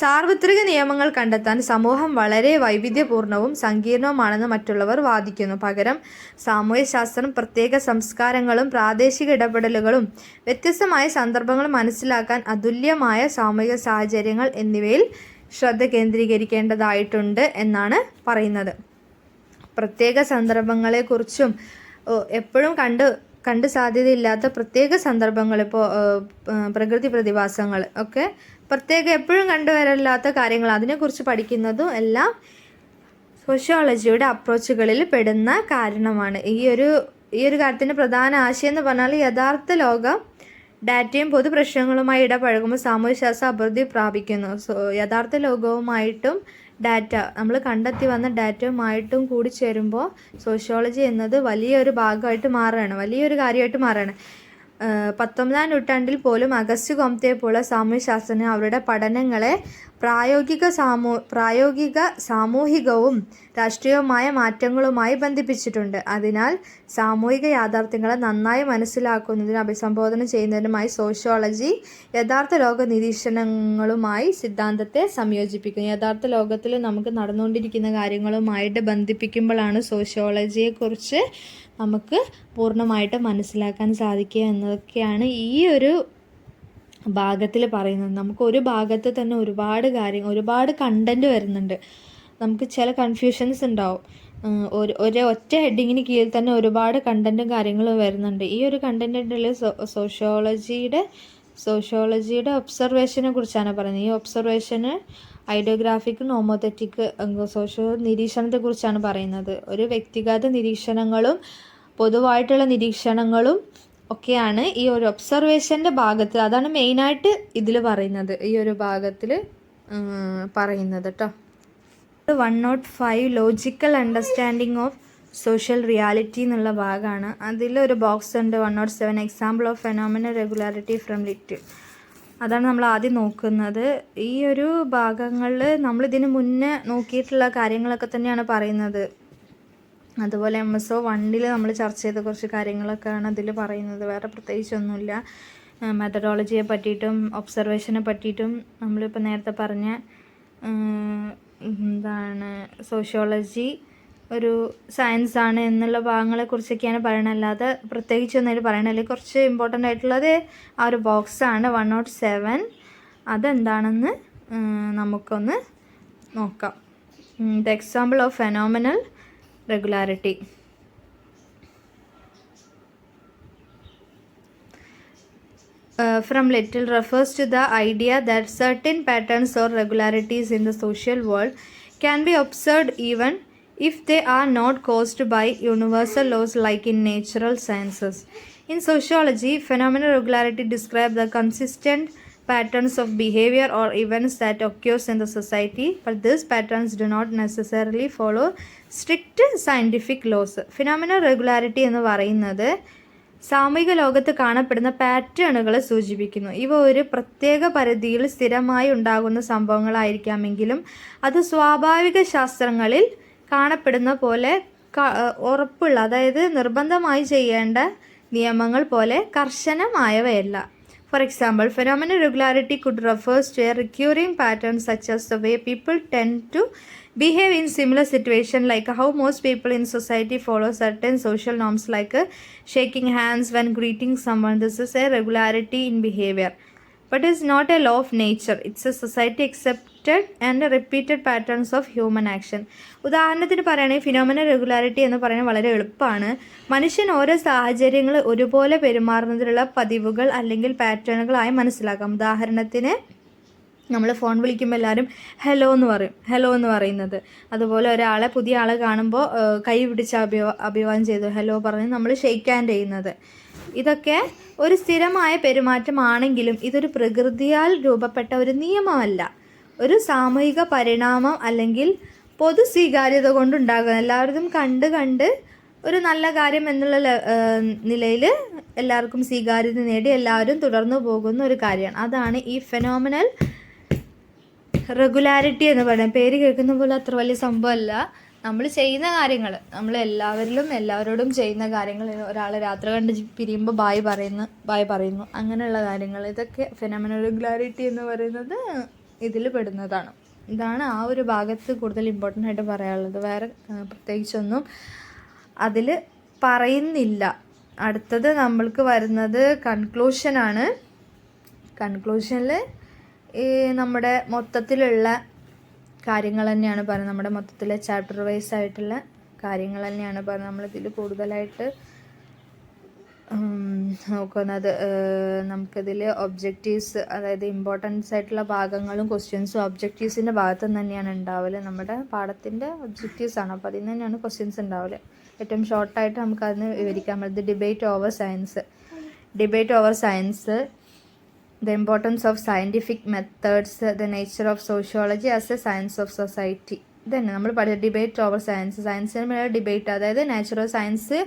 സാർവത്രിക നിയമങ്ങൾ കണ്ടെത്താൻ സമൂഹം വളരെ വൈവിധ്യപൂർണവും സങ്കീർണവുമാണെന്ന് മറ്റുള്ളവർ വാദിക്കുന്നു. പകരം സാമൂഹ്യശാസ്ത്രം പ്രത്യേക സംസ്കാരങ്ങളും പ്രാദേശിക ഇടപെടലുകളും വ്യത്യസ്തമായ സന്ദർഭങ്ങളും മനസ്സിലാക്കാൻ അതുല്യമായ സാമൂഹിക സാഹചര്യങ്ങൾ എന്നിവയിൽ ശ്രദ്ധ കേന്ദ്രീകരിക്കേണ്ടതായിട്ടുണ്ട് എന്നാണ് പറയുന്നത്. പ്രത്യേക സന്ദർഭങ്ങളെക്കുറിച്ചും എപ്പോഴും കണ്ട് സാധ്യതയില്ലാത്ത പ്രത്യേക സന്ദർഭങ്ങൾ, ഇപ്പോൾ പ്രകൃതി പ്രതിഭാസങ്ങൾ ഒക്കെ എപ്പോഴും കണ്ടുവരില്ലാത്ത കാര്യങ്ങൾ, അതിനെക്കുറിച്ച് പഠിക്കുന്നതും എല്ലാം സോഷ്യോളജിയുടെ അപ്രോച്ചുകളിൽ പെടുന്ന കാരണമാണ്. ഈ ഒരു കാര്യത്തിൻ്റെ പ്രധാന ആശയം എന്ന് പറഞ്ഞാൽ യഥാർത്ഥ ലോകം ഡാറ്റയും പൊതു പ്രശ്നങ്ങളുമായി ഇടപഴകുമ്പോൾ സാമൂഹ്യശാസ്ത്രം അഭിവൃദ്ധി പ്രാപിക്കുന്നു. യഥാർത്ഥ ലോകവുമായിട്ടും ഡാറ്റ, നമ്മൾ കണ്ടെത്തി വന്ന ഡാറ്റയുമായിട്ടും കൂടി ചേരുമ്പോൾ സോഷ്യോളജി എന്നത് വലിയൊരു ഭാഗമായിട്ട് മാറുകയാണ്, വലിയൊരു കാര്യമായിട്ട് മാറുകയാണ്. 19-ാം നൂറ്റാണ്ടിൽ പോലും അഗസ്റ്റ് കൊംതെ പോലെ സാമൂഹ്യശാസ്ത്രജ്ഞർ അവരുടെ പഠനങ്ങളെ പ്രായോഗിക സാമൂഹികവും രാഷ്ട്രീയവുമായ മാറ്റങ്ങളുമായി ബന്ധിപ്പിച്ചിട്ടുണ്ട്. അതിനാൽ സാമൂഹിക യാഥാർത്ഥ്യങ്ങളെ നന്നായി മനസ്സിലാക്കുന്നതിനും അഭിസംബോധന ചെയ്യുന്നതിനുമായി സോഷ്യോളജി യഥാർത്ഥ ലോക നിരീക്ഷണങ്ങളുമായി സിദ്ധാന്തത്തെ സംയോജിപ്പിക്കുന്നു. യഥാർത്ഥ ലോകത്തിൽ നമുക്ക് നടന്നുകൊണ്ടിരിക്കുന്ന കാര്യങ്ങളുമായിട്ട് ബന്ധിപ്പിക്കുമ്പോഴാണ് സോഷ്യോളജിയെക്കുറിച്ച് നമുക്ക് പൂർണ്ണമായിട്ട് മനസ്സിലാക്കാൻ സാധിക്കുക എന്നതൊക്കെയാണ് ഈ ഒരു ഭാഗത്തിൽ പറയുന്നത്. നമുക്ക് ഒരു ഭാഗത്ത് തന്നെ ഒരുപാട് കണ്ടൻറ്റ് വരുന്നുണ്ട്. നമുക്ക് ചില കൺഫ്യൂഷൻസ് ഉണ്ടാവും. ഒറ്റ ഹെഡിങ്ങിന് കീഴിൽ തന്നെ ഒരുപാട് കണ്ടൻറ്റും കാര്യങ്ങളും വരുന്നുണ്ട്. ഈ ഒരു കണ്ടൻറ്റിൽ സോഷ്യോളജിയുടെ ഒബ്സർവേഷനെ കുറിച്ചാണ് പറയുന്നത്. ഈ ഒബ്സർവേഷന് ഐഡിയോഗ്രാഫിക്, നോമോതെറ്റിക്, നിരീക്ഷണത്തെക്കുറിച്ചാണ് പറയുന്നത്. ഒരു വ്യക്തിഗത നിരീക്ഷണങ്ങളും പൊതുവായിട്ടുള്ള നിരീക്ഷണങ്ങളും ഒക്കെയാണ് ഈ ഒരു ഒബ്സർവേഷൻ്റെ ഭാഗത്ത്, അതാണ് മെയിനായിട്ട് ഇതിൽ പറയുന്നത്, ഈ ഒരു ഭാഗത്തിൽ പറയുന്നത് കേട്ടോ. 105 logical understanding of social reality എന്നുള്ള ഭാഗമാണ്. അതിലൊരു ബോക്സ് ഉണ്ട് 107 example of phenomenal regularity from little. അതാണ് നമ്മൾ ആദ്യം നോക്കുന്നത്. ഈ ഒരു ഭാഗങ്ങളിൽ നമ്മളിതിന് മുന്നേ നോക്കിയിട്ടുള്ള കാര്യങ്ങളൊക്കെ തന്നെയാണ് പറയുന്നത്. അതുപോലെ MSO 1 നമ്മൾ ചർച്ച ചെയ്ത കുറച്ച് കാര്യങ്ങളൊക്കെയാണ് അതിൽ പറയുന്നത്. വേറെ പ്രത്യേകിച്ചൊന്നുമില്ല. മെത്തഡോളജിയെ പറ്റിയിട്ടും ഒബ്സർവേഷനെ പറ്റിയിട്ടും നമ്മളിപ്പോൾ നേരത്തെ പറഞ്ഞ സോഷ്യോളജി ഒരു സയൻസാണ് എന്നുള്ള ഭാഗങ്ങളെക്കുറിച്ചൊക്കെയാണ് പറയണത്. അല്ലാതെ പ്രത്യേകിച്ചൊന്നും അതിൽ പറയണതിൽ കുറച്ച് ഇമ്പോർട്ടൻ്റ് ആയിട്ടുള്ളത് ആ ഒരു ബോക്സാണ് 107. അതെന്താണെന്ന് നമുക്കൊന്ന് നോക്കാം. The example of phenomenal regularity. From little refers to the idea that certain patterns or regularities in the social world can be observed even if they are not caused by universal laws like in natural sciences. In sociology, phenomenal regularity describes the consistent patterns of behavior or events that occurs in the society, but these patterns do not necessarily follow strict scientific laws. Phenomenal regularity എന്ന് പറയുന്നത് സാമൂഹിക ലോകത്ത് കാണപ്പെടുന്ന പാറ്റേണുകളെ സൂചിപ്പിക്കുന്നു. ഇവ ഒരു പ്രത്യേക പരിധിയിൽ സ്ഥിരമായി ഉണ്ടാകുന്ന സംഭവങ്ങളായിരിക്കാമെങ്കിലും അത് സ്വാഭാവിക ശാസ്ത്രങ്ങളിൽ കാണപ്പെടുന്ന പോലെ ഉറപ്പുള്ള, അതായത് നിർബന്ധമായി ചെയ്യേണ്ട നിയമങ്ങൾ പോലെ കർശനമായവയല്ല. For example, phenomenal regularity could refers to a recurring pattern such as the way people tend to behave in similar situations, like how most people in society follow certain social norms like shaking hands when greeting someone. This is a regularity in behavior, but is not a law of nature. It's a society accepted and repeated patterns of human action. ഉദാഹരണത്തിന് പറയുകയാണെങ്കിൽ phenomenal regularity എന്ന് പറയുന്നത് വളരെ എളുപ്പമാണ്. മനുഷ്യൻ ഓരോ സാഹചര്യങ്ങൾ ഒരുപോലെ പെരുമാറുന്നതിലുള്ള പതിവുകൾ അല്ലെങ്കിൽ പാറ്റേണുകളായി മനസ്സിലാക്കാം. ഉദാഹരണത്തിന് നമ്മൾ ഫോൺ വിളിക്കുമ്പോൾ എല്ലാവരും ഹലോ എന്ന് പറയും, ഹലോ എന്ന് പറയുന്നത്. അതുപോലെ പുതിയ ആളെ കാണുമ്പോൾ കൈ പിടിച്ച് അഭിവാദം ചെയ്തു ഹലോ പറഞ്ഞ് നമ്മൾ ഷെയ്ക്ക് ഹാൻഡ് ചെയ്യുന്നത്. ഇതൊക്കെ ഒരു സ്ഥിരമായ പെരുമാറ്റമാണെങ്കിലും ഇതൊരു പ്രകൃതിയാൽ രൂപപ്പെട്ട ഒരു നിയമമല്ല, ഒരു സാമൂഹിക പരിണാമം അല്ലെങ്കിൽ പൊതു സ്വീകാര്യത കൊണ്ടുണ്ടാകുന്ന എല്ലാവരും കണ്ട് ഒരു നല്ല കാര്യം എന്നുള്ള നിലയിൽ എല്ലാവർക്കും സ്വീകാര്യത നേടി എല്ലാവരും തുടർന്നു പോകുന്ന ഒരു കാര്യമാണ്. അതാണ് ഈ ഫെനോമിനൽ റെഗുലാരിറ്റി എന്ന് പറയുന്നത്. പേര് കേൾക്കുന്ന പോലെ അത്ര വലിയ സംഭവമല്ല. നമ്മൾ ചെയ്യുന്ന കാര്യങ്ങൾ, നമ്മൾ എല്ലാവരോടും ചെയ്യുന്ന കാര്യങ്ങൾ, ഒരാളെ രാത്രി കണ്ട് പിരിയുമ്പോൾ ബായ് പറയുന്നു അങ്ങനെയുള്ള കാര്യങ്ങൾ, ഇതൊക്കെ ഫെനോമിനൽ റെഗുലാരിറ്റി എന്ന് പറയുന്നത് ഇതിൽ പെടുന്നതാണ്. ഇതാണ് ആ ഒരു ഭാഗത്ത് കൂടുതൽ ഇമ്പോർട്ടൻ്റ് ആയിട്ട് പറയാനുള്ളത്. വേറെ പ്രത്യേകിച്ചൊന്നും അതിൽ പറയുന്നില്ല. അടുത്തത് നമ്മൾക്ക് വരുന്നത് കൺക്ലൂഷനാണ്. കൺക്ലൂഷനിൽ നമ്മുടെ മൊത്തത്തിലുള്ള കാര്യങ്ങൾ തന്നെയാണ് പറയുന്നത്. നമ്മുടെ മൊത്തത്തിലെ ചാപ്റ്റർ വൈസ് ആയിട്ടുള്ള കാര്യങ്ങൾ തന്നെയാണ് പറയുന്നത്. നമ്മളിതിൽ കൂടുതലായിട്ട് നോക്കുന്നത് നമുക്കിതിൽ ഒബ്ജക്റ്റീവ്സ്, അതായത് ഇമ്പോർട്ടൻസ് ആയിട്ടുള്ള ഭാഗങ്ങളും ക്വസ്റ്റ്യൻസും ഒബ്ജക്റ്റീവ്സിൻ്റെ ഭാഗത്തു നിന്ന് തന്നെയാണ് ഉണ്ടാവല്. നമ്മുടെ പാഠത്തിൻ്റെ ഒബ്ജക്റ്റീവ്സ് ആണ്, അപ്പോൾ അതിൽ നിന്ന് തന്നെയാണ് ക്വസ്റ്റ്യൻസ് ഉണ്ടാവല്. ഏറ്റവും ഷോർട്ടായിട്ട് നമുക്കതിന് വിവരിക്കാൻ പറ്റുന്നത് debate over science, the importance of scientific methods, the nature of sociology as a science of society. ഇതന്നെ നമ്മൾ പഠിച്ച ഡിബേറ്റ് ഓവർ സയൻസിന് മേലെ ഡിബേറ്റ്, അതായത് നാച്ചുറൽ സയൻസ്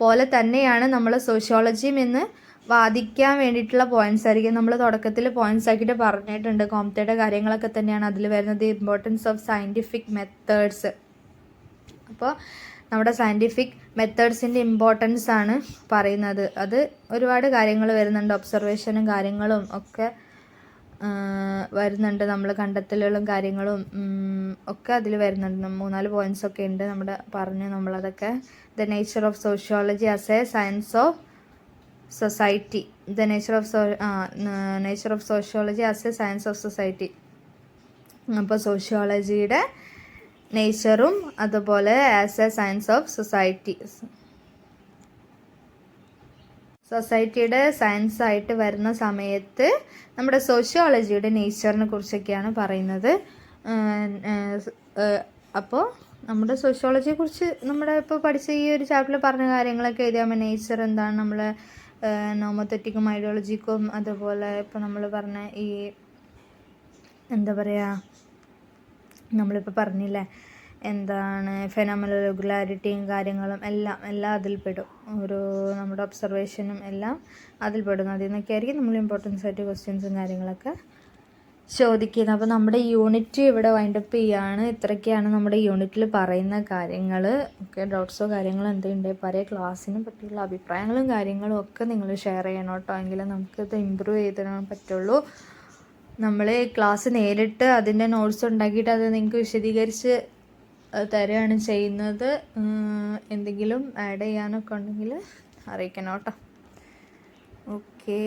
പോലെ തന്നെയാണ് നമ്മൾ സോഷ്യോളജിയും എന്ന് വാദിക്കാൻ വേണ്ടിയിട്ടുള്ള പോയിൻറ്റ്സ് ആയിരിക്കും. നമ്മൾ തുടക്കത്തിൽ പോയിൻറ്റ്സ് ആക്കിയിട്ട് പറഞ്ഞിട്ടുണ്ട്. കോംതയുടെ കാര്യങ്ങളൊക്കെ തന്നെയാണ് അതിൽ വരുന്നത്. Importance of scientific methods. അപ്പോൾ നമ്മുടെ സയൻറ്റിഫിക് മെത്തേഡ്സിൻ്റെ ഇമ്പോർട്ടൻസ് ആണ് പറയുന്നത്. അത് ഒരുപാട് കാര്യങ്ങൾ വരുന്നുണ്ട്, ഒബ്സർവേഷനും കാര്യങ്ങളും ഒക്കെ വരുന്നുണ്ട്. നമ്മൾ കണ്ടെത്തലുകളും കാര്യങ്ങളും ഒക്കെ അതിൽ വരുന്നുണ്ട്. 3-4 പോയിൻറ്റ്സ് ഒക്കെ ഉണ്ട് നമ്മളതൊക്കെ. The nature of sociology as A science of society, nature of sociology as A science of society. അപ്പോൾ സോഷ്യോളജിയുടെ നേച്ചറും അതുപോലെ ആസ് എ സയൻസ് ഓഫ് സൊസൈറ്റിയുടെ സയൻസ് ആയിട്ട് വരുന്ന സമയത്ത് നമ്മുടെ സോഷ്യോളജിയുടെ നേച്ചറിനെ കുറിച്ചൊക്കെയാണ് പറയുന്നത്. അപ്പോൾ നമ്മുടെ സോഷ്യോളജിയെക്കുറിച്ച് നമ്മുടെ ഇപ്പോൾ പഠിച്ച ഈ ഒരു ചാപ്റ്ററിൽ പറഞ്ഞ കാര്യങ്ങളൊക്കെ എഴുതിയാൽ നേച്ചർ എന്താണ്, നമ്മളെ നോമോതെറ്റിക്കും ഐഡിയോളജിക്കും, അതുപോലെ ഇപ്പോൾ നമ്മൾ പറഞ്ഞ ഈ എന്താ പറയുക, നമ്മളിപ്പോൾ പറഞ്ഞില്ലേ എന്താണ് ഫെനോമിനൽ റെഗുലാരിറ്റിയും കാര്യങ്ങളും എല്ലാം അതിൽപ്പെടും. നമ്മുടെ ഒബ്സർവേഷനും എല്ലാം അതിൽപ്പെടും. അതിൽ നിന്നൊക്കെ ആയിരിക്കും നമ്മൾ ഇമ്പോർട്ടൻസ് ആയിട്ട് ക്വസ്റ്റ്യൻസും കാര്യങ്ങളൊക്കെ ചോദിക്കുന്നത്. അപ്പോൾ നമ്മുടെ യൂണിറ്റ് ഇവിടെ വൈൻഡപ്പ് ചെയ്യുകയാണ്. ഇത്രയൊക്കെയാണ് നമ്മുടെ യൂണിറ്റിൽ പറയുന്ന കാര്യങ്ങൾ. ഓക്കെ, ഡൗട്ട്സോ കാര്യങ്ങളോ എന്തെങ്കിലും പറയുക. ക്ലാസ്സിനെ പറ്റിയുള്ള അഭിപ്രായങ്ങളും കാര്യങ്ങളും ഒക്കെ നിങ്ങൾ ഷെയർ ചെയ്യണം കേട്ടോ, എങ്കിലേ നമുക്കിത് ഇമ്പ്രൂവ് ചെയ്തിടാൻ പറ്റുള്ളൂ. നമ്മൾ ക്ലാസ് നേരിട്ട് അതിൻ്റെ നോട്ട്സ് ഉണ്ടാക്കിയിട്ട് അത് നിങ്ങൾക്ക് വിശദീകരിച്ച് തരുകയാണ് ചെയ്യുന്നത്. എന്തെങ്കിലും ആഡ് ചെയ്യാനൊക്കെ ഉണ്ടെങ്കിൽ അറിയിക്കണം കേട്ടോ. ഓക്കെ,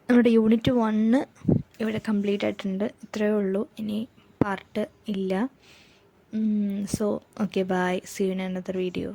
നമ്മുടെ യൂണിറ്റ് 1 ഇവിടെ കംപ്ലീറ്റ് ആയിട്ടുണ്ട്. ഇത്രയേ ഉള്ളൂ, ഇനി പാർട്ട് ഇല്ല. So okay, bye, see you in another video.